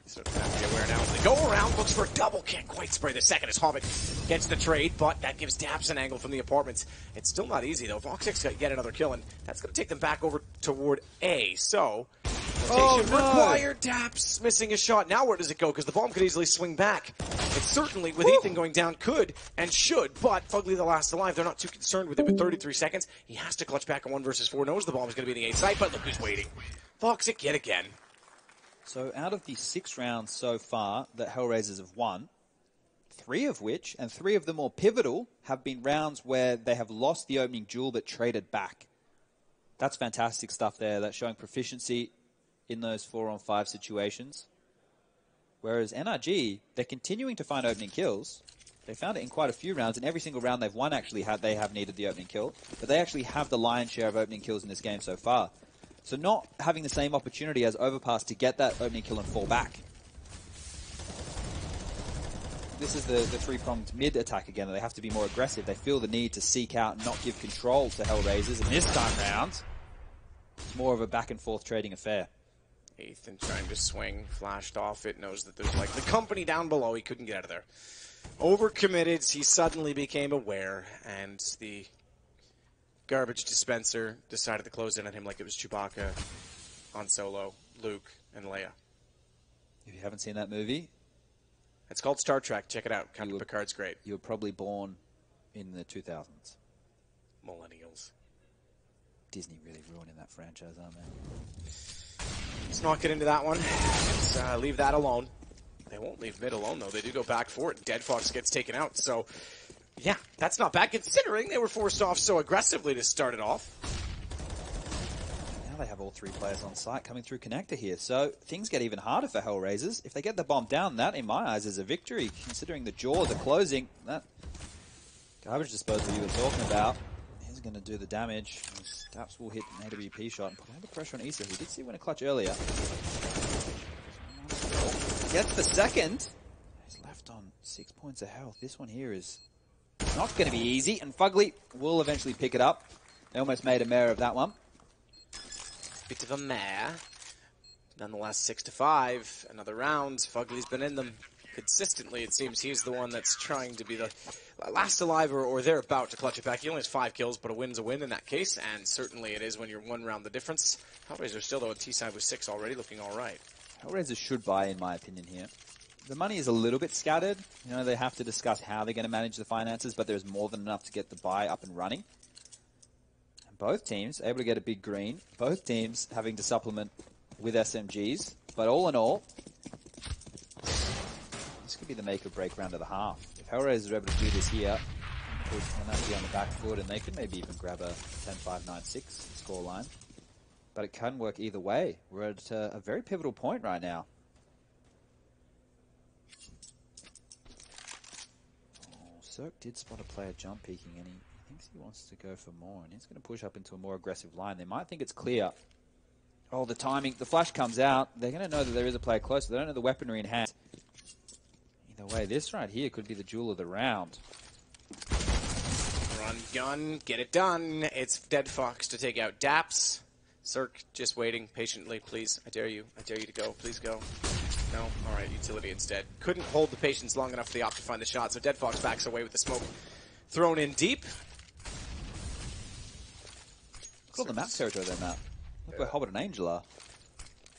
Sort of have to be aware now as they go around, looks for a double, can't quite spray the second as Hobbit gets the trade, but that gives Daps an angle from the apartments. It's still not easy though. Voxic's got to get another kill, and that's going to take them back over toward A. So, rotation required. Daps missing a shot. Now where does it go? Because the bomb could easily swing back. It certainly, with Ethan going down, could and should, but Fugly the last alive. They're not too concerned with it with 33 seconds. He has to clutch back on 1 versus 4. Knows the bomb is going to be in the A site, but look who's waiting. Voxic yet again. So out of the 6 rounds so far that HellRaisers have won, 3 of which, and 3 of the more pivotal, have been rounds where they have lost the opening duel but traded back. That's fantastic stuff there. That's showing proficiency in those 4-on-5 situations. Whereas NRG, they're continuing to find opening kills. They found it in quite a few rounds, and every single round they've won actually they have needed the opening kill. But they actually have the lion's share of opening kills in this game so far. So not having the same opportunity as Overpass to get that opening kill and fall back. This is the 3-pronged mid attack again. They have to be more aggressive. They feel the need to seek out and not give control to HellRaisers. And this time round, it's more of a back and forth trading affair. Ethan trying to swing, flashed off it, knows that there's like the company down below. He couldn't get out of there. Overcommitted, he suddenly became aware, and the garbage dispenser decided to close in on him like it was Chewbacca, Han Solo, Luke, and Leia. If you haven't seen that movie, it's called Star Trek. Check it out. Captain Picard's great. You were probably born in the 2000s. Millennials. Disney really ruining that franchise, aren't they? Let's not get into that one. Let's leave that alone. They won't leave mid alone, though. They do go back for it. Dead Fox gets taken out, so yeah, that's not bad considering they were forced off so aggressively to start it off. Now they have all 3 players on site coming through connector here, so things get even harder for HellRaisers. If they get the bomb down, that, in my eyes, is a victory, considering the jaws are closing. That garbage disposal you were talking about is going to do the damage. Daps will hit an AWP shot and put all the pressure on Issa, who did see when a clutch earlier. Gets the second. He's left on 6 points of health. This one here is Not going to be easy, and Fugly will eventually pick it up. They almost made a mare of that one. Bit of a mare. Nonetheless, 6-5. Another round. Fugly's been in them consistently. It seems he's the one that's trying to be the last alive or they're about to clutch it back. He only has 5 kills, but a win's a win in that case, and certainly it is when you're 1 round the difference. HellRaisers still, though, at T-side with 6 already, looking all right. HellRaisers should buy, in my opinion, here. The money is a little bit scattered. You know, they have to discuss how they're going to manage the finances, but there's more than enough to get the buy up and running. And both teams able to get a big green. Both teams having to supplement with SMGs. But all in all, this could be the make or break round of the half. If HellRaisers are able to do this here, put NRG on the back foot, and they could maybe even grab a 10-5-9-6 scoreline. But it can work either way. We're at a very pivotal point right now. Cirque did spot a player jump peeking, and he thinks he wants to go for more, and he's going to push up into a more aggressive line. They might think it's clear. Oh, the timing. The flash comes out. They're going to know that there is a player close. They don't know the weaponry in hand. Either way, this right here could be the jewel of the round. Run, gun, get it done. It's Dead Fox to take out Daps. Cirque just waiting patiently, please. I dare you. I dare you to go. Please go. No? Alright, utility instead. Couldn't hold the patience long enough for the op to find the shot, so Dead Fox backs away with the smoke thrown in deep. Look at all the map territory there, Matt. Look where Hobbit and Angel are.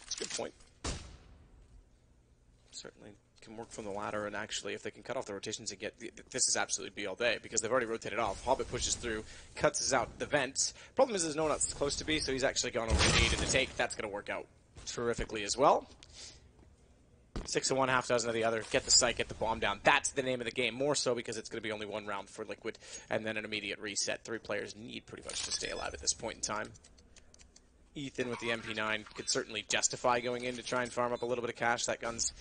That's a good point. Certainly can work from the ladder, and actually, if they can cut off the rotations and get... This is absolutely be all day, because they've already rotated off. Hobbit pushes through, cuts us out the vents. Problem is there's no one else close to be, so he's actually gone over to aid in the take. That's going to work out terrifically as well. 6 of one, half dozen of the other. Get the site, get the bomb down. That's the name of the game. More so because it's going to be only 1 round for Liquid, and then an immediate reset. 3 players need pretty much to stay alive at this point in time. Ethan with the MP9 could certainly justify going in to try and farm up a little bit of cash. That gun's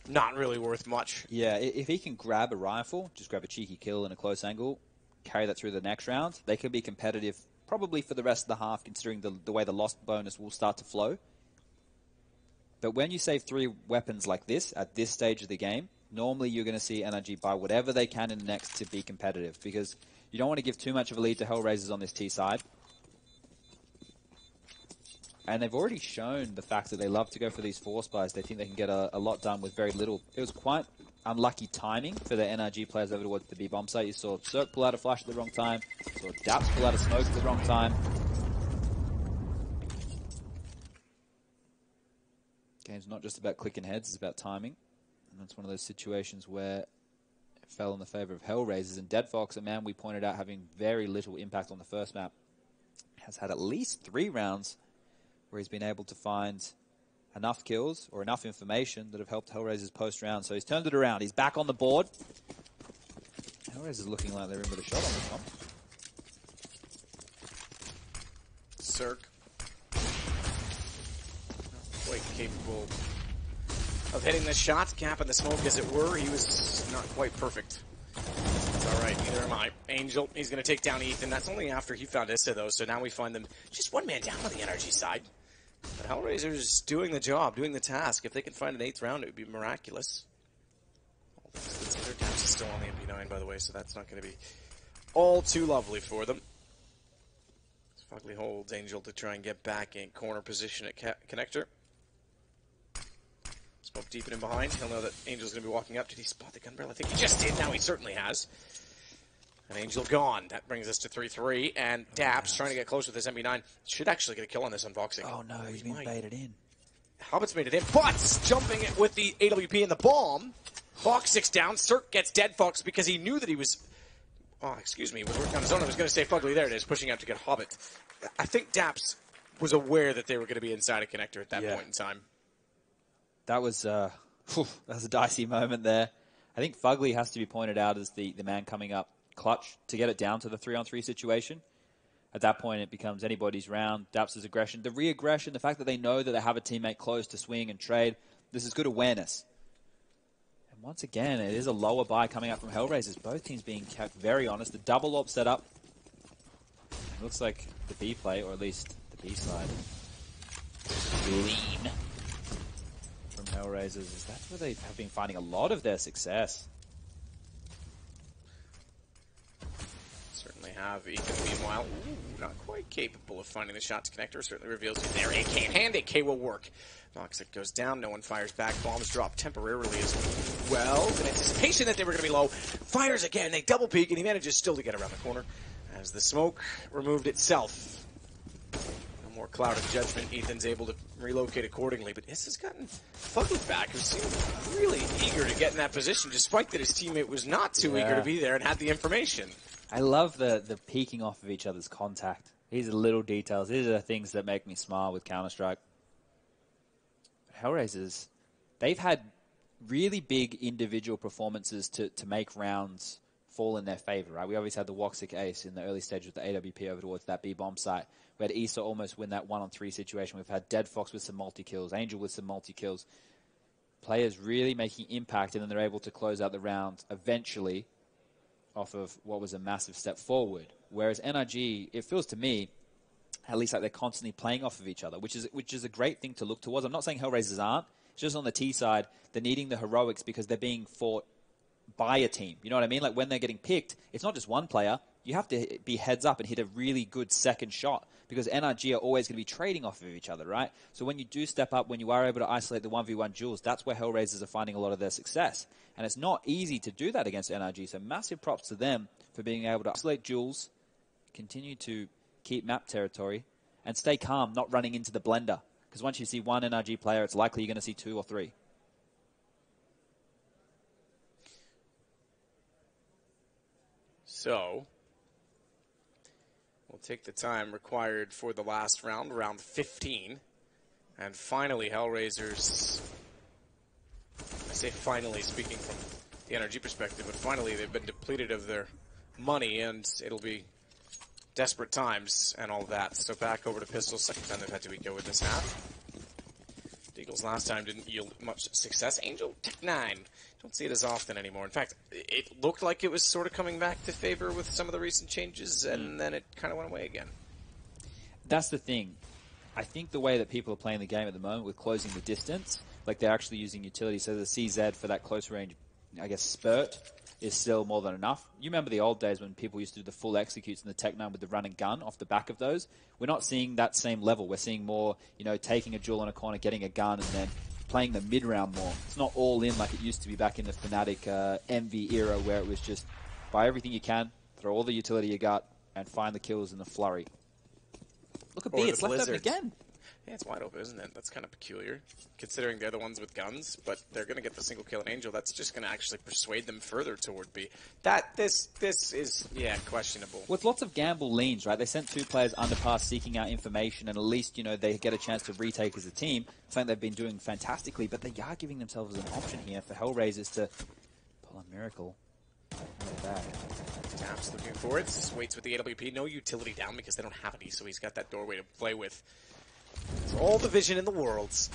not really worth much. Yeah, if he can grab a rifle, just grab a cheeky kill in a close angle, carry that through the next round, they could be competitive probably for the rest of the half, considering the way the lost bonus will start to flow. But when you save 3 weapons like this, at this stage of the game, normally you're going to see NRG buy whatever they can in the next to be competitive, because you don't want to give too much of a lead to HellRaisers on this T side. And they've already shown the fact that they love to go for these force buys. They think they can get a lot done with very little. It was quite unlucky timing for the NRG players over towards the B bomb site. You saw Cirque pull out a flash at the wrong time. You saw Daps pull out a smoke at the wrong time. Game's not just about clicking heads, it's about timing. And that's one of those situations where it fell in the favor of HellRaisers. And Dead Fox, a man we pointed out having very little impact on the first map, has had at least 3 rounds where he's been able to find enough kills or enough information that have helped HellRaisers post-round. So he's turned it around. He's back on the board. HellRaisers looking like they're in with a shot on this one. Cirque. Quite capable of hitting the shot, capping the smoke as it were. He was not quite perfect. That's alright, neither am I. Angel, he's going to take down Ethan. That's only after he found Issa though, so now we find them just 1 man down on the NRG side. But HellRaisers doing the job, doing the task. If they can find an 8th round, it would be miraculous. All things considered, Daps is still on the MP9 by the way, so that's not going to be all too lovely for them. Fugly holds Angel to try and get back in corner position at connector. Smoke deep in behind. He'll know that Angel's going to be walking up. Did he spot the gun barrel? I think he just did. Now he certainly has. And Angel gone. That brings us to 3-3. And Daps trying to get close with his MP9. Should actually get a kill on this unboxing. Oh no, he's been baited in. Hobbit's made it in, but jumping it with the AWP and the bomb. Fox 6 down. Cirque gets Dead Fox because he knew that he was... Oh, excuse me. Was working on his own. I was going to say Fugly. There it is. Pushing out to get Hobbit. I think Daps was aware that they were going to be inside a connector at that point in time. That was a dicey moment there. I think Fugly has to be pointed out as the man coming up clutch to get it down to the 3-on-3 situation. At that point, it becomes anybody's round. Daps' aggression. The re-aggression, the fact that they know that they have a teammate close to swing and trade. This is good awareness. And once again, it is a lower buy coming up from HellRaisers. Both teams being kept very honest. The double op set up. It looks like the B play, or at least the B side, lean from HellRaisers. That's where they have been finding a lot of their success. have Ethan, meanwhile, not quite capable of finding the shot to connector. Certainly reveals he's there. AK in hand, AK will work. Toxic goes down, no one fires back. Bombs drop temporarily as well. In anticipation that they were going to be low. Fires again, they double peek, and he manages still to get around the corner as the smoke removed itself. No more cloud of judgment. Ethan's able to relocate accordingly, but this has gotten Fugly back, who seemed really eager to get in that position, despite that his teammate was not too eager to be there and had the information. I love the peeking off of each other's contact. These are little details. These are the things that make me smile with Counter-Strike. HellRaisers, they've had really big individual performances to make rounds fall in their favor, right? We obviously had the Woxic ace in the early stage with the AWP over towards that B-bomb site. We had Issa almost win that 1-on-3 situation. We've had Dead Fox with some multi-kills, Angel with some multi-kills. Players really making impact, and then they're able to close out the round eventually off of what was a massive step forward. Whereas NRG, it feels to me, at least like they're constantly playing off of each other, which is a great thing to look towards. I'm not saying HellRaisers aren't. It's just on the T side, they're needing the heroics because they're being fought by a team. You know what I mean? Like when they're getting picked, it's not just one player. You have to be heads up and hit a really good second shot because NRG are always going to be trading off of each other, right? So when you do step up, when you are able to isolate the 1v1 duels, that's where HellRaisers are finding a lot of their success. And it's not easy to do that against NRG, so massive props to them for being able to isolate duels, continue to keep map territory, and stay calm, not running into the blender. Because once you see one NRG player, it's likely you're going to see 2 or 3. So, we'll take the time required for the last round, round 15. And finally, HellRaisers, I say finally speaking from the NRG perspective, but finally they've been depleted of their money, and it'll be desperate times and all that. So back over to Pistols, second time they've had to go in this half. Deagles last time didn't yield much success. Angel, Tech 9. Don't see it as often anymore. In fact, it looked like it was sort of coming back to favor with some of the recent changes, and then it kind of went away again. That's the thing. I think the way that people are playing the game at the moment with closing the distance, like they're actually using utility, so the CZ for that close range, I guess, spurt is still more than enough. You remember the old days when people used to do the full executes in the Tech 9 with the run and gun off the back of those? We're not seeing that same level. We're seeing more, taking a duel on a corner, getting a gun, and then playing the mid-round more. It's not all in like it used to be back in the Fnatic MV era where it was just buy everything you can, throw all the utility you got, and find the kills in the flurry. Look at B, it's left open again. Yeah, it's wide open, isn't it? That's kind of peculiar, considering they're the ones with guns, but they're going to get the single kill on Angel. That's just going to actually persuade them further toward B. This is, questionable. With lots of gamble leans, right? They sent 2 players underpass seeking out information, and at least, they get a chance to retake as a team. Something they've been doing fantastically, but they are giving themselves an option here for HellRaisers to pull a miracle. Taps looking for it, just waits with the AWP. No utility down because they don't have any, so he's got that doorway to play with. It's all the vision in the world. This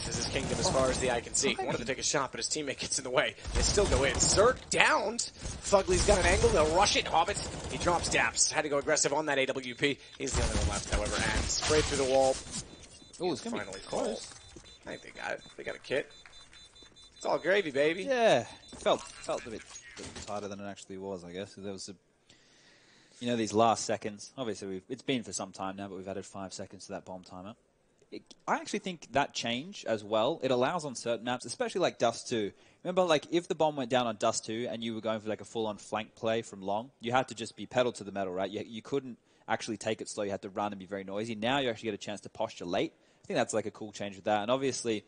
is his kingdom as far as the eye can see. Wanted to take a shot, but his teammate gets in the way. They still go in. Zerk downed. Fugly's got an angle. They'll rush it. Hobbit, he drops Daps. Had to go aggressive on that AWP. He's the only one left, however, and sprayed through the wall. Oh, it's going to be close. I think they got it. They got a kit. It's all gravy, baby. Yeah. Felt a bit tighter than it actually was, I guess. There was these last seconds. Obviously, it's been for some time now, but we've added 5 seconds to that bomb timer. I actually think that change as well, it allows on certain maps, especially like Dust 2. Remember, like, if the bomb went down on Dust 2 and you were going for like a full-on flank play from long, you had to just be pedal to the metal, right? You couldn't actually take it slow. You had to run and be very noisy. Now you actually get a chance to posture late. I think that's like a cool change with that. And obviously,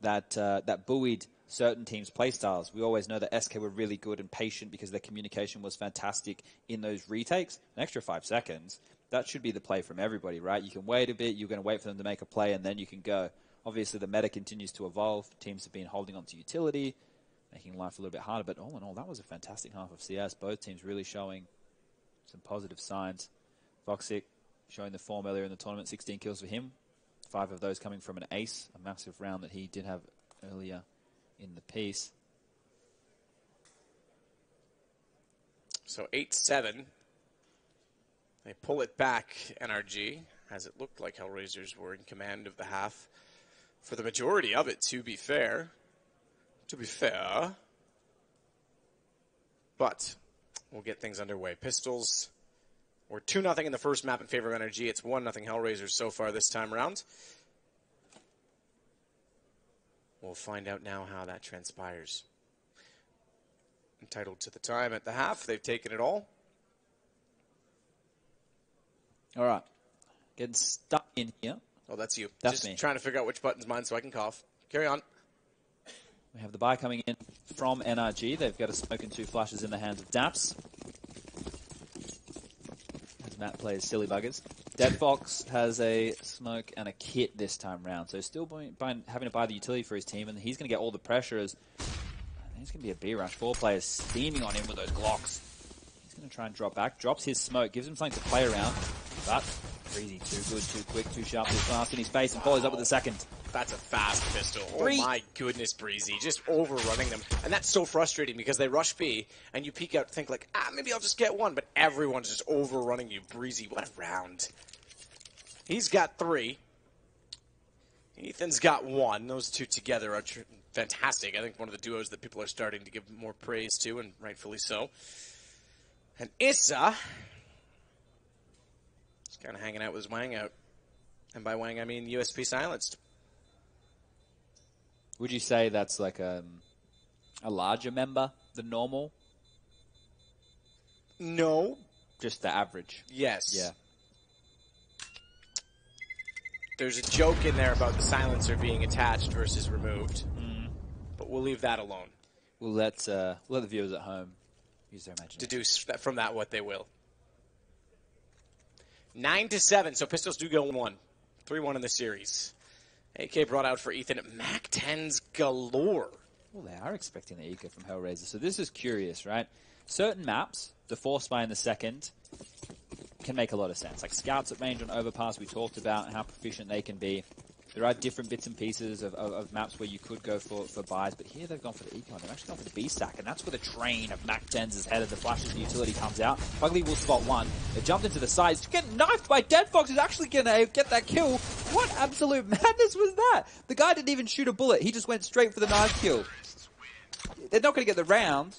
that buoyed certain teams' playstyles. We always know that SK were really good and patient because their communication was fantastic in those retakes. An extra 5 seconds, that should be the play from everybody, right? You can wait a bit, you're going to wait for them to make a play, and then you can go. Obviously, the meta continues to evolve. Teams have been holding on to utility, making life a little bit harder. But all in all, that was a fantastic half of CS. Both teams really showing some positive signs. Voxic showing the form earlier in the tournament, 16 kills for him. 5 of those coming from an ace, a massive round that he did have earlier in the piece. So 8-7. They pull it back, NRG, as it looked like HellRaisers were in command of the half for the majority of it, to be fair. But we'll get things underway. Pistols, we're 2-0 in the first map in favor of NRG. It's 1-0 HellRaisers so far this time around. We'll find out now how that transpires. Entitled to the time at the half. They've taken it all. All right. Getting stuck in here. Oh, that's you. That's Just me. trying to figure out which button's mine so I can cough. Carry on. We have the buy coming in from NRG. They've got a smoke and 2 flashes in the hands of Daps. As Matt plays silly buggers. Dead Fox has a smoke and a kit this time round. So still having to buy the utility for his team, and he's going to get all the pressure as there's going to be a B rush. 4 players steaming on him with those Glocks. He's going to try and drop back. Drops his smoke. Gives him something to play around. But Breezy, too good, too quick, too sharp, too fast in his face, and follows up with the second. That's a fast pistol. Oh my goodness, Breezy. Just overrunning them. And that's so frustrating because they rush B, and you peek out and think like, maybe I'll just get one, but everyone's just overrunning you. Breezy, what a round. He's got 3. Ethan's got 1. Those two together are fantastic. I think one of the duos that people are starting to give more praise to, and rightfully so. And Issa is kind of hanging out with his wang out. And by wang, I mean USP silenced. Would you say that's like a larger member than normal? No. Just the average? Yes. Yeah. There's a joke in there about the silencer being attached versus removed. But we'll leave that alone. We'll let the viewers at home use their imagination. Deduce from that what they will. 9-7, so Pistols do go 1. 3-1 in the series. AK brought out for Ethan. Mac 10s galore. Well, they are expecting the eco from HellRaisers. So this is curious, right? Certain maps, the force buy in the second, can make a lot of sense. Like Scouts at range on Overpass, we talked about how proficient they can be. There are different bits and pieces of maps where you could go for buys, but here they've gone for the econ. They've actually gone for the B stack, and that's where the train of Mac 10s is headed. The flashes, the utility comes out. Fugly will spot 1. They jumped into the sides. Get knifed by Dead Fox, who's actually going to get that kill. What absolute madness was that? The guy didn't even shoot a bullet. He just went straight for the knife kill. They're not going to get the round,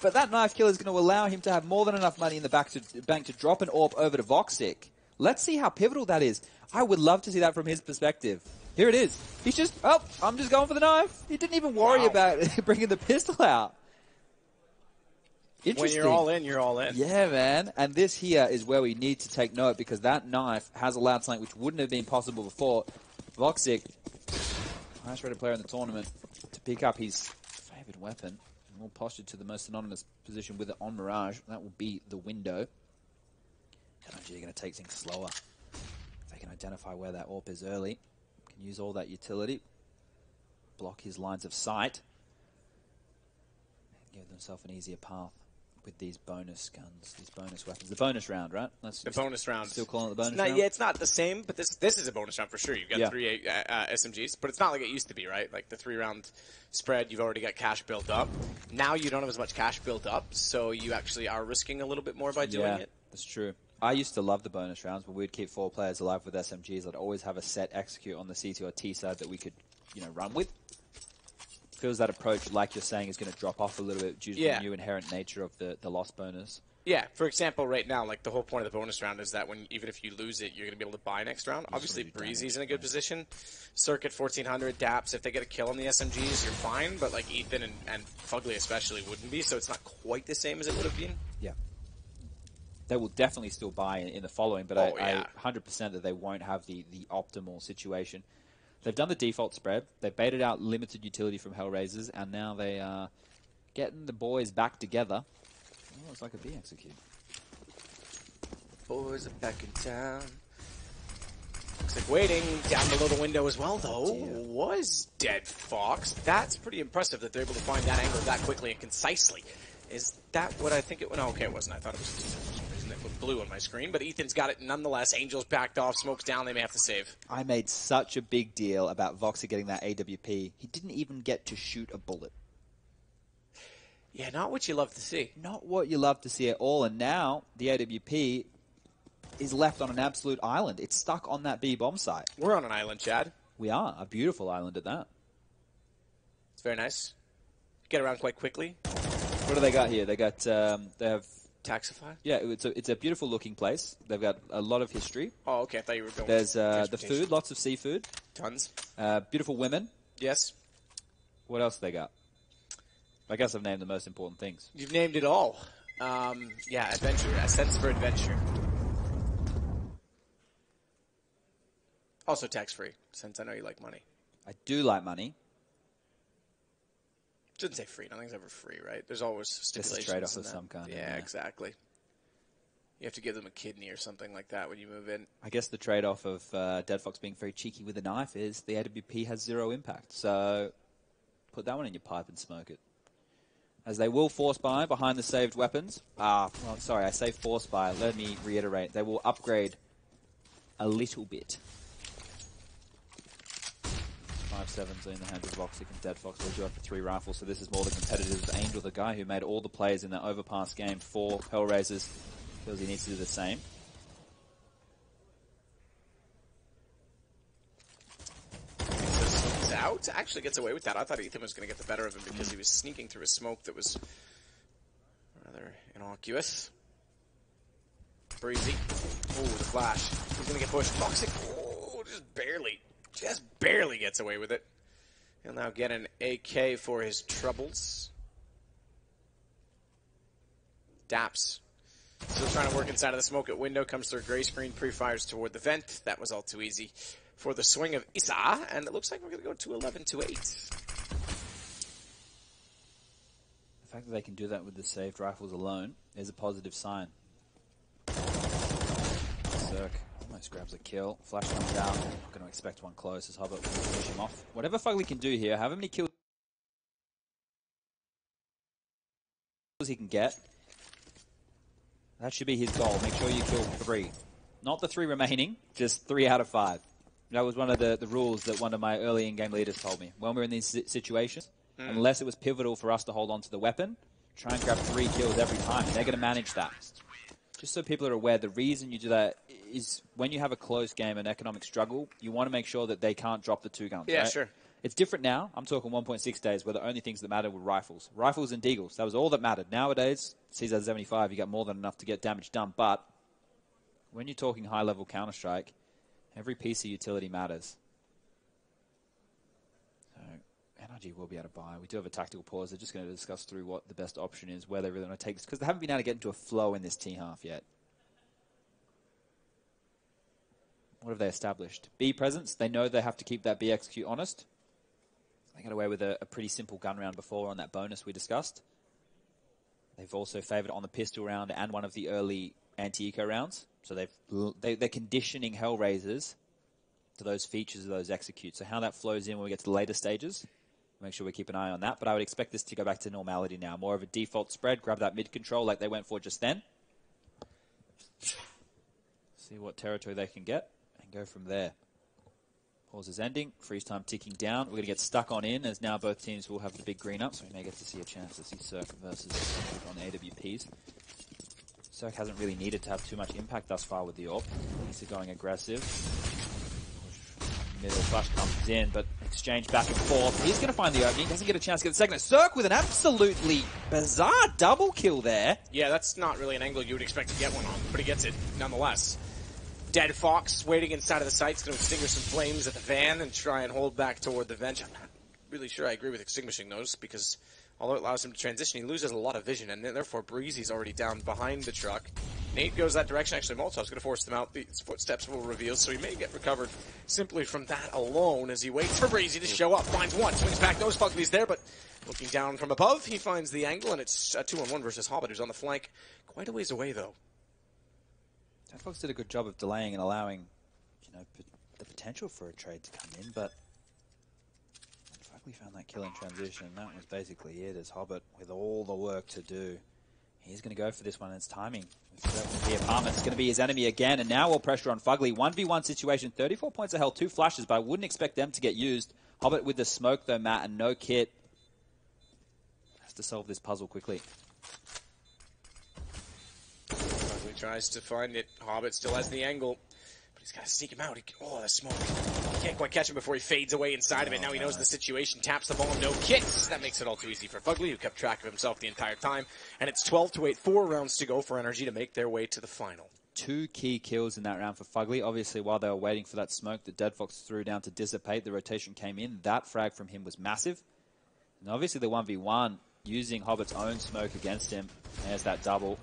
but that knife kill is going to allow him to have more than enough money in the bank to drop an AWP over to Voxic. Let's see how pivotal that is. I would love to see that from his perspective. Here it is. He's just, I'm just going for the knife. He didn't even worry about bringing the pistol out. Interesting. When you're all in, you're all in. Yeah, man. And this here is where we need to take note because that knife has allowed something which wouldn't have been possible before. Voxic, highest rated player in the tournament, to pick up his favored weapon. More postured to the most synonymous position with it on Mirage. That will be the window. NRG are going to take things slower. They can identify where that AWP is early. Can use all that utility. Block his lines of sight. And give themselves an easier path with these bonus guns, these bonus weapons. The bonus round, right? The bonus round. Still calling it the bonus round? round? Yeah, it's not the same, but this is a bonus round for sure. You've got 3 SMGs, but it's not like it used to be, right? Like the 3-round spread, you've already got cash built up. Now you don't have as much cash built up, so you actually are risking a little bit more by doing it. That's true. I used to love the bonus rounds, but we'd keep 4 players alive with SMGs. I'd always have a set execute on the CT or T side that we could, run with. Feels that approach, like you're saying, is going to drop off a little bit due to the new inherent nature of the loss bonus. Yeah, for example, right now, like the whole point of the bonus round is that even if you lose it, you're going to be able to buy next round. Obviously, Breezy's in a good position. Circuit 1400, Daps, if they get a kill on the SMGs, you're fine, but like Ethan and Fugly especially wouldn't be, so it's not quite the same as it would have been. Yeah. They will definitely still buy in the following, but I 100% that they won't have the optimal situation. They've done the default spread. They've baited out limited utility from HellRaisers, and now they are getting the boys back together. Oh, it's like a B execute. Boys are back in town. Looks like waiting down below the window as well, though, was Dead Fox. That's pretty impressive that they're able to find that angle that quickly and concisely. Is that what I think it was? No, okay, it wasn't. I thought it was blue on my screen, but Ethan's got it nonetheless. Angels backed off, smokes down, they may have to save. I made such a big deal about Voxer getting that AWP. He didn't even get to shoot a bullet. Yeah, not what you love to see. Not what you love to see at all, and now the AWP is left on an absolute island. It's stuck on that B bomb site. We're on an island, Chad. We are. A beautiful island at that. It's very nice. Get around quite quickly. What do they got here? They got, they have Taxify? Yeah, it's a beautiful looking place. They've got a lot of history. Oh, okay. I thought you were going. There's the food, lots of seafood. Tons. Beautiful women. Yes. What else they got? I guess I've named the most important things. You've named it all. Yeah, adventure. A sense for adventure. Also tax-free, since I know you like money. I do like money. Shouldn't say free. Nothing's ever free, right? There's always stipulations. It's a trade-off of some kind. Yeah, exactly. You have to give them a kidney or something like that when you move in. I guess the trade-off of Dead Fox being very cheeky with a knife is the AWP has 0 impact. So put that one in your pipe and smoke it. As they will force buy behind the saved weapons. Well, sorry, I say force buy. Let me reiterate. They will upgrade a little bit. 5.7s in the hands of Voxic, and Dead Fox will do up for 3 rifles. So this is more the competitive Angel, the guy who made all the plays in that overpass game for HellRaisers. Feels he needs to do the same. He's out. Actually gets away with that. I thought Ethan was going to get the better of him because he was sneaking through a smoke that was rather innocuous. Breezy. Oh, the flash. He's going to get pushed. Voxic. Oh, just barely gets away with it. He'll now get an AK for his troubles. Daps. Still trying to work inside of the smoke at window. Comes through gray screen. Pre-fires toward the vent. That was all too easy for the swing of Isa. And it looks like we're going to go to 11-8. The fact that they can do that with the saved rifles alone is a positive sign. Cirque almost grabs a kill. Flash comes down. Not going to expect one close as Hubbard will finish him off. Whatever Fugly can do here, however many kills he can get, that should be his goal. Make sure you kill 3. Not the 3 remaining, just 3 out of 5. That was one of the rules that one of my early in-game leaders told me. When we're in these situations, unless it was pivotal for us to hold on to the weapon, try and grab 3 kills every time. They're going to manage that. Just so people are aware, the reason you do that is when you have a close game and economic struggle, you want to make sure that they can't drop the 2 guns. Yeah, right? sure. It's different now. I'm talking 1.6 days where the only things that mattered were rifles. Rifles and deagles. That was all that mattered. Nowadays, CZ75, you got more than enough to get damage done. But when you're talking high-level Counter-Strike, every piece of utility matters. So NRG will be able to buy. We do have a tactical pause. They're just going to discuss through what the best option is, where they really want to take this, because they haven't been able to get into a flow in this T-half yet. What have they established? B presence. They know they have to keep that B execute honest. They got away with a pretty simple gun round before on that bonus we discussed. They've also favored on the pistol round and one of the early anti-eco rounds. So they're conditioning HellRaisers to those features of those executes. So how that flows in when we get to the later stages, make sure we keep an eye on that. But I would expect this to go back to normality now. More of a default spread. Grab that mid control like they went for just then. See what territory they can get. Go from there. Pause is ending. Freeze time ticking down. We're going to get stuck on in as now both teams will have the big green up, so we may get to see a chance to see Cirque versus on the AWPs. Cirque hasn't really needed to have too much impact thus far with the AWP. He's going aggressive. Middle flash comes in, but exchange back and forth. He's going to find the opening. Doesn't get a chance to get the second. Cirque with an absolutely bizarre double kill there. Yeah, that's not really an angle you would expect to get one on, but he gets it nonetheless. Dead Fox waiting inside of the site's going to extinguish some flames at the van and try and hold back toward the vent. I'm not really sure I agree with extinguishing those because although it allows him to transition, he loses a lot of vision and therefore Breezy's already down behind the truck. Nate goes that direction. Actually, Molotov's going to force them out. His footsteps will reveal, so he may get recovered simply from that alone as he waits for Breezy to show up. Finds one, swings back, knows Fugly's there, but looking down from above, he finds the angle and it's a 2-on-1 versus Hobbit, who's on the flank. Quite a ways away, though. Dead Fox did a good job of delaying and allowing, the potential for a trade to come in, but Fugly found that kill in transition. That was basically it as Hobbit, with all the work to do. He's going to go for this one, and it's timing. The apartment's going to be his enemy again, and now all pressure on Fugly. 1v1 situation, 34 points of health, 2 flashes, but I wouldn't expect them to get used. Hobbit with the smoke, though, Matt, and no kit. Has to solve this puzzle quickly. Tries to find it. Hobbit still has the angle, but He's got to sneak him out. Oh, the smoke. He can't quite catch him before he fades away inside of it. Now he knows the situation. Taps the bomb. No kicks. That makes it all too easy for Fugly, who kept track of himself the entire time. And it's 12-8. 4 rounds to go for NRG to make their way to the final. 2 key kills in that round for Fugly. Obviously, while they were waiting for that smoke that Dead Fox threw down to dissipate, the rotation came in. That frag from him was massive. And obviously, the 1v1 using Hobbit's own smoke against him. There's that double.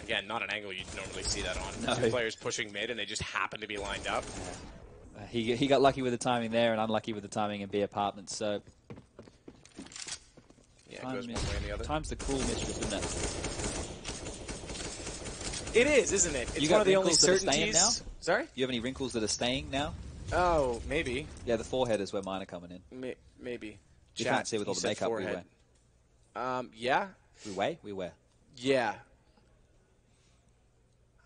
Again, not an angle you'd normally see that on. No. 2 players pushing mid, and they just happen to be lined up. He got lucky with the timing there and unlucky with the timing in B apartments. So yeah, it goes one way and the other. Time's the cruel mistress, isn't it? It is, isn't it? It's You one got of the only wrinkles that are staying certainties. now? Sorry? You have any wrinkles that are staying now? Oh, maybe. Yeah, the forehead is where mine are coming in. Maybe. You Chat, can't see with all he the said makeup forehead. we wear. Yeah. We wear. Yeah.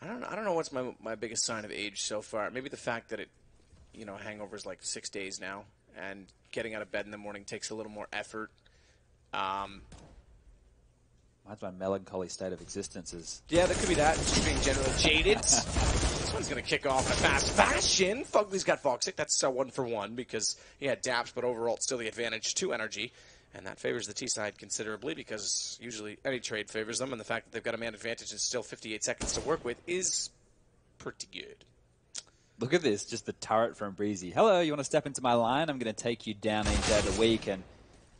I don't know what's my biggest sign of age so far. Maybe the fact that hangover's like 6 days now, and getting out of bed in the morning takes a little more effort. Mine's my melancholy state of existence is. Yeah, that could be that. Just being generally jaded. This one's going to kick off in a fast fashion. Fugly's got Voxic. That's 1-for-1 because he had Daps, but overall it's still the advantage to NRG. And that favors the T side considerably because usually any trade favors them, and the fact that they've got a man advantage and still 58 seconds to work with is pretty good. Look at this, just the turret from Breezy. Hello, you want to step into my line? I'm going to take you down NZ a week, and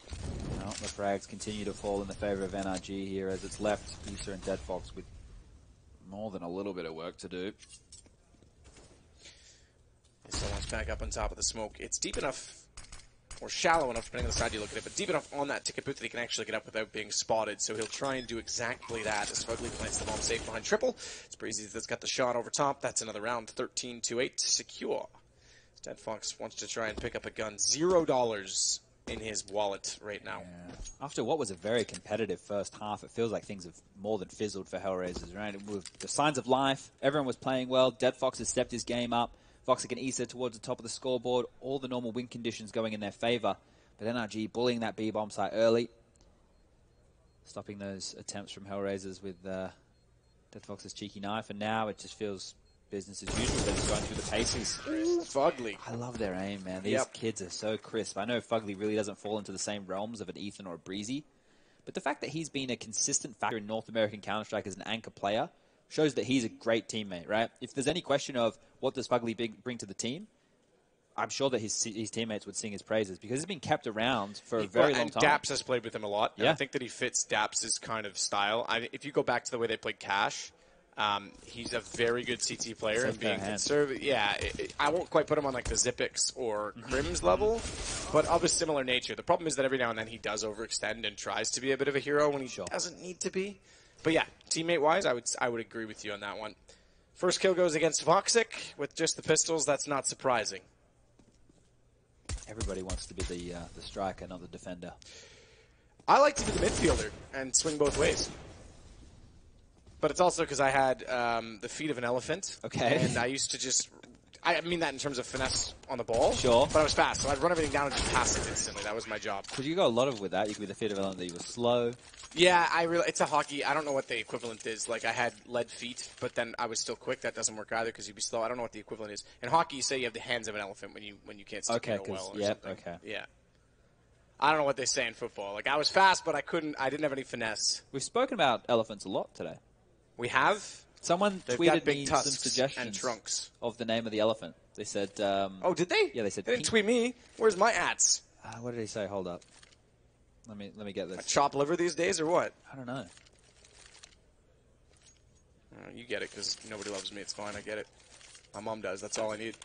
the frags continue to fall in the favor of NRG here as it's left Issa and Dead Fox with more than a little bit of work to do. Someone's back up on top of the smoke. It's deep enough, or shallow enough, depending on the side you look at it, but deep enough on that ticket booth that he can actually get up without being spotted, so he'll try and do exactly that as Fugly plants the bomb safe behind triple. It's Breezy that's got the shot over top. That's another round, 13-8, secure. Dead Fox wants to try and pick up a gun. $0 in his wallet right now. Yeah. After what was a very competitive first half, it feels like things have more than fizzled for HellRaisers, right? With the signs of life, everyone was playing well. Dead Fox has stepped his game up. Voxic and Issa towards the top of the scoreboard, all the normal win conditions going in their favor. But NRG bullying that B-bomb site early, stopping those attempts from HellRaisers with Dead Fox's cheeky knife, and now it just feels business as usual. They're just going through the paces. Fugly. I love their aim, man. These kids are so crisp. I know Fugly really doesn't fall into the same realms of an Ethan or a Breezy, but the fact that he's been a consistent factor in North American Counter-Strike as an anchor player shows that he's a great teammate, right? If there's any question of what does Fugly bring to the team, I'm sure that his teammates would sing his praises because he's been kept around for a very long time. Daps has played with him a lot. And yeah. I think that he fits Daps' kind of style. If you go back to the way they played Cash, he's a very good CT player and being conservative. Yeah, I won't quite put him on like the Zipix or Crim's level, but of a similar nature. The problem is that every now and then he does overextend and tries to be a bit of a hero when he doesn't need to be. But yeah, teammate-wise, I would agree with you on that one. First kill goes against Voxic with just the pistols. That's not surprising. Everybody wants to be the striker, not the defender. I like to be the midfielder and swing both ways. But it's also because I had the feet of an elephant. Okay. And I used to just... I mean that in terms of finesse on the ball. Sure. But I was fast, so I'd run everything down and just pass it instantly. That was my job. Because you got a lot of with that. You could be the feet of element that you were slow. Yeah, it's a hockey. I don't know what the equivalent is. Like, I had lead feet, but then I was still quick. That doesn't work either because you'd be slow. I don't know what the equivalent is. In hockey, you say you have the hands of an elephant when you can't stick it well or something. Okay. Yeah. I don't know what they say in football. Like, I was fast, but I didn't have any finesse. We've spoken about elephants a lot today. We have? Someone They've tweeted got big me some tusks suggestions and trunks. of the name of the elephant. They said... oh, did they? Yeah, they said... They didn't tweet me. Where's my ats? What did he say? Hold up. Let me get this. A chopped liver these days or what? I don't know. You get it because nobody loves me. It's fine. I get it. My mom does. That's all I need.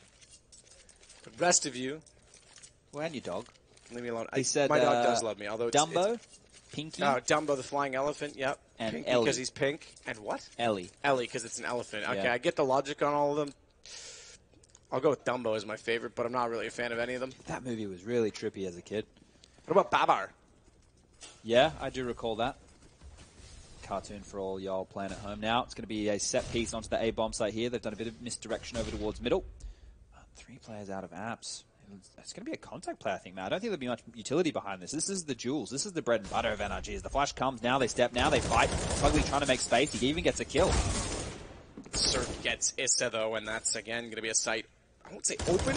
The rest of you... Well, and your dog. Leave me alone. He said, my dog does love me, although Dumbo, Pinky. Oh, Dumbo the flying elephant, yep. And Pinky Ellie. because he's pink. And what? Ellie. Ellie because it's an elephant. Okay, Yeah. I get the logic on all of them. I'll go with Dumbo as my favorite, but I'm not really a fan of any of them. That movie was really trippy as a kid. What about Babar? Yeah, I do recall that. Cartoon for all y'all playing at home now. It's going to be a set piece onto the A-bomb site here. They've done a bit of misdirection over towards middle. 3 players out of apps. It's going to be a contact play, I think, man. I don't think there'll be much utility behind this. This is the jewels. This is the bread and butter of NRG. As the flash comes, now they step, now they fight. Fugly trying to make space. He even gets a kill. Cirque gets Issa, though, and that's, again, going to be a site, I won't say open,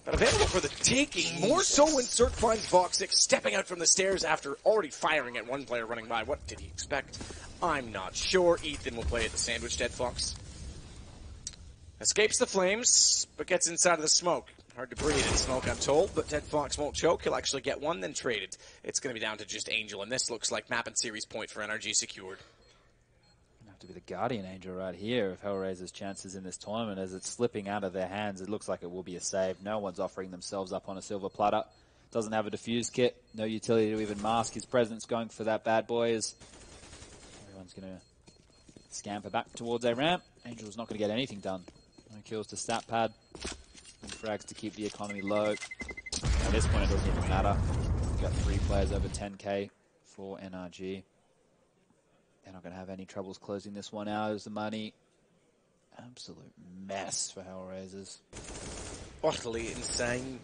but available for the taking. More so when Cirque finds Voxic stepping out from the stairs after already firing at one player running by. What did he expect? I'm not sure. Ethan will play at the sandwich. Dead Fox escapes the flames, but gets inside of the smoke. Hard to breathe in smoke, I'm told, but Dead Fox won't choke. He'll actually get one, then traded. It's going to be down to just Angel, and this looks like map and series point for NRG secured. To be the Guardian Angel right here of HellRaisers' chances in this tournament. As it's slipping out of their hands, it looks like it will be a save. No one's offering themselves up on a silver platter. Doesn't have a defuse kit. No utility to even mask his presence. Going for that bad boy as everyone's going to scamper back towards a ramp. Angel's not going to get anything done. No kills to stat pad. And frags to keep the economy low. At this point, it doesn't even matter. We've got 3 players over 10k for NRG. They're not going to have any troubles closing this one out as the money. Absolute mess for HellRaisers. Utterly insane.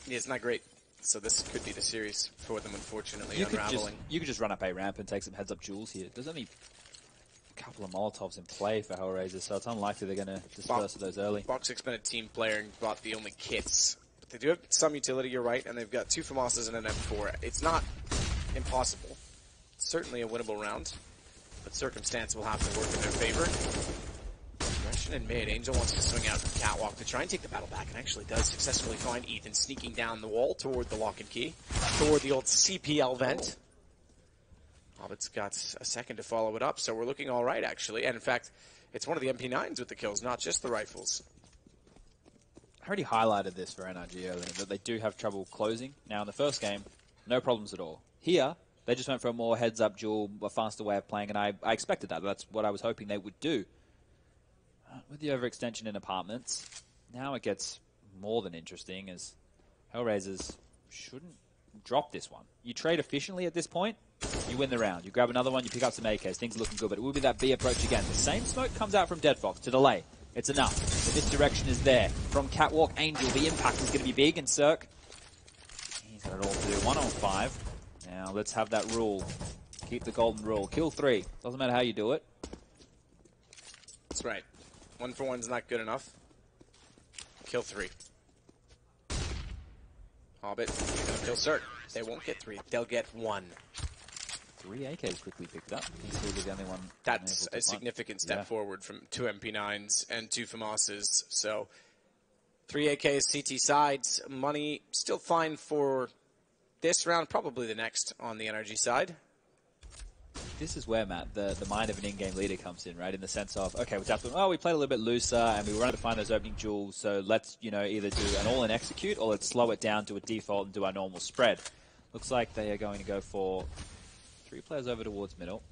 Yeah, it's not great. So this could be the series for them, unfortunately, unraveling. You could just run up a ramp and take some heads-up jewels here. There's only a couple of Molotovs in play for HellRaisers, so it's unlikely they're going to disperse those early. Voxic's been a team player and brought the only kits. But they do have some utility, you're right, and they've got 2 FAMASas and an M4. It's not impossible. It's certainly a winnable round. But circumstance will have to work in their favor. Aggression in mid. Angel wants to swing out from Catwalk to try and take the battle back, and actually does successfully find Ethan sneaking down the wall toward the lock and key, toward the old CPL vent. Hobbit's got a second to follow it up, so we're looking all right, actually. And in fact, it's one of the MP9s with the kills, not just the rifles. I already highlighted this for NRG earlier, that they do have trouble closing. Now, in the first game, no problems at all. Here, they just went for a more heads-up duel, a faster way of playing, and I expected that. That's what I was hoping they would do. With the overextension in apartments, now it gets more than interesting, as HellRaisers shouldn't drop this one. You trade efficiently at this point, you win the round. You grab another one, you pick up some AKs, things are looking good, but it will be that B approach again. The same smoke comes out from Dead Fox to delay. It's enough. The misdirection is there. From Catwalk, Angel, the impact is going to be big, and Cirque, he's got it all to do. 1 on 5. Now, let's have that rule. Keep the golden rule. Kill 3. Doesn't matter how you do it. That's right. 1 for 1's not good enough. Kill 3. Hobbit, you're going to kill Cirque. They won't get 3. They'll get 1. 3 AKs quickly picked up. He's the only one. That's a significant step forward from 2 MP9s and 2 FAMASas. So, 3 AKs, CT sides. Money still fine for this round, probably the next on the NRG side. This is where, Matt, the mind of an in-game leader comes in, right? In the sense of, okay, we played a little bit looser and we were able to find those opening jewels, so let's, either do an all-in execute or let's slow it down to a default and do our normal spread. Looks like they are going to go for 3 players over towards middle,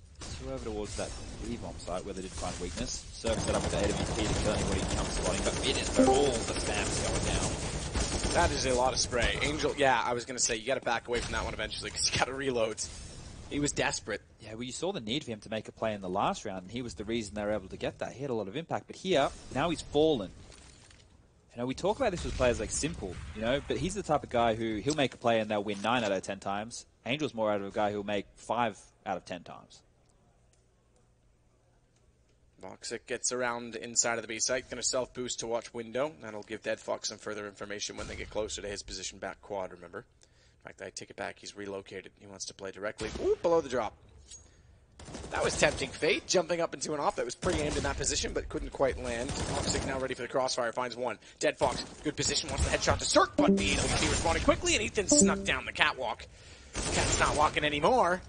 2 over towards that B-bomb site where they did find weakness. Cirque set up with the AWP to kill anybody who comes spotting, but mid is where all the spam's going down. That is a lot of spray. Angel, yeah, I was going to say, you got to back away from that one eventually because you got to reload. He was desperate. Yeah, well, you saw the need for him to make a play in the last round, and he was the reason they were able to get that. He had a lot of impact, but here, now he's fallen. We talk about this with players like Simple, but he's the type of guy who he'll make a play and they'll win 9 out of 10 times. Angel's more out of a guy who'll make 5 out of 10 times. Voxic gets around inside of the B site, going to self-boost to watch window. That'll give Dead Fox some further information when they get closer to his position back quad, remember. In fact, I take it back, he's relocated. He wants to play directly. Ooh, below the drop. That was tempting fate, jumping up into an op that was pre-aimed in that position, but couldn't quite land. Voxic now ready for the crossfire, finds one. Dead Fox, good position, wants the headshot to Cirque, but the AWP responding quickly, and Ethan snuck down the catwalk. Cat's not walking anymore.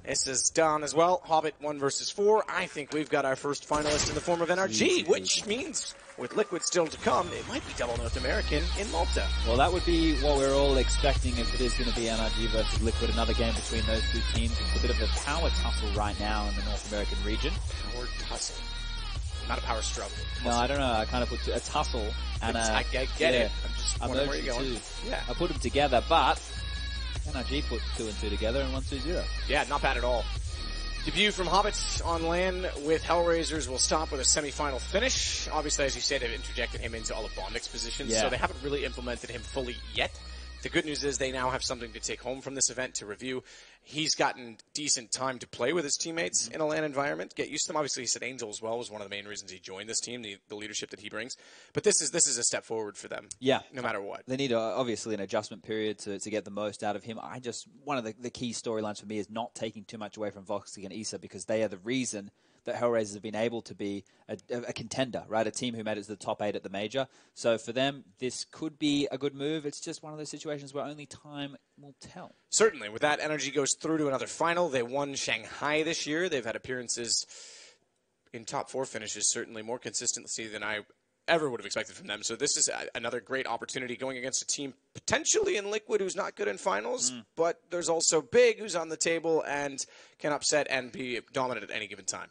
This is done as well. Hobbit 1 versus 4. I think we've got our first finalist in the form of NRG, which means with Liquid still to come, it might be double North American in Malta. Well, that would be what we're all expecting if it is going to be NRG versus Liquid. Another game between those 2 teams. It's a bit of a power tussle right now in the North American region. Power tussle. Not a power struggle. No, I don't know. I kind of put a tussle and I get it. I'm just wondering where you're going. Yeah. I put them together, but NRG put 2 and 2 together and 1-2-0. Yeah, not bad at all. Debut from Hobbits on LAN with HellRaisers will stop with a semi-final finish. Obviously, as you said, they've interjected him into all of Bondic's positions, so they haven't really implemented him fully yet. The good news is they now have something to take home from this event to review. He's gotten decent time to play with his teammates in a LAN environment, get used to them. Obviously, he said Angel as well was one of the main reasons he joined this team, the leadership that he brings. But this is a step forward for them. Yeah, no matter what. They need obviously an adjustment period to get the most out of him. One of the key storylines for me is not taking too much away from Voxy and Issa, because they are the reason that HellRaisers have been able to be a contender, right? A team who made it to the top 8 at the major. So for them, this could be a good move. It's just one of those situations where only time will tell. Certainly. With that, NRG goes through to another final. They won Shanghai this year. They've had appearances in top 4 finishes, certainly more consistency than I ever would have expected from them. So this is another great opportunity going against a team potentially in Liquid who's not good in finals, but there's also Big who's on the table and can upset and be dominant at any given time.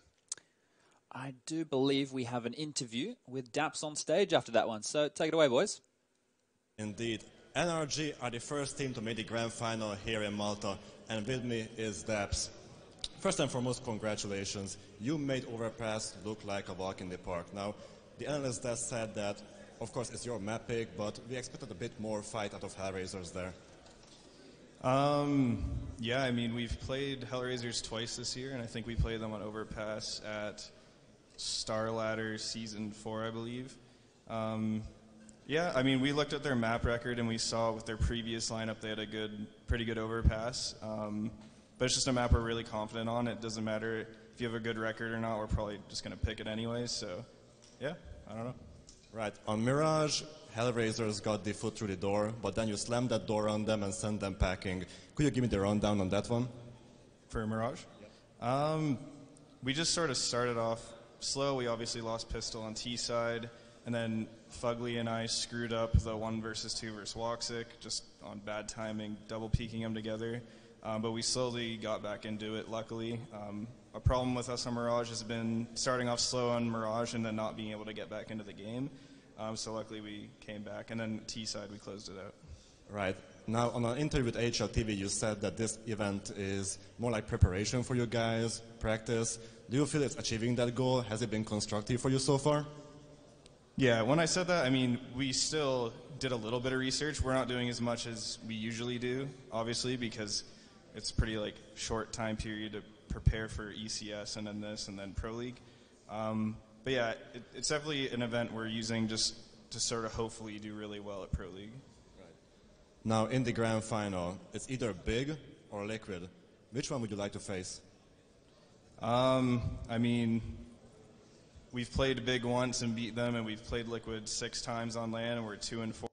I do believe we have an interview with Daps on stage after that one. So take it away, boys. Indeed. NRG are the first team to make the grand final here in Malta, and with me is Daps. First and foremost, congratulations. You made Overpass look like a walk in the park. Now, the analyst has said that, of course, it's your map pick, but we expected a bit more fight out of HellRaisers there. Yeah, I mean, we've played HellRaisers twice this year, and I think we played them on Overpass at Star Ladder Season 4, I believe. Yeah, I mean, we looked at their map record and we saw with their previous lineup they had a pretty good Overpass. But it's just a map we're really confident on. It doesn't matter if you have a good record or not. We're probably just going to pick it anyways. So, yeah, I don't know. Right. On Mirage, HellRaisers got the foot through the door, but then you slammed that door on them and sent them packing. Could you give me the rundown on that one? For Mirage? Yep. We just sort of started off slow. We obviously lost Pistol on T side, and then Fugly and I screwed up the 1 versus 2 versus Woxic, just on bad timing, double peeking them together. But we slowly got back into it, luckily. A problem with us on Mirage has been starting off slow on Mirage and then not being able to get back into the game. So luckily we came back, and then T side we closed it out. Right. Now, on an interview with HLTV, you said that this event is more like preparation for you guys, practice. Do you feel it's achieving that goal? Has it been constructive for you so far? Yeah, when I said that, I mean, we still did a little bit of research. We're not doing as much as we usually do, obviously, because it's a pretty short time period to prepare for ECS and then this and then Pro League. But yeah, it's definitely an event we're using just to sort of hopefully do really well at Pro League. Now, in the grand final, it's either Big or Liquid. Which one would you like to face? I mean, we've played Big once and beat them, and we've played Liquid 6 times on LAN, and we're 2-4.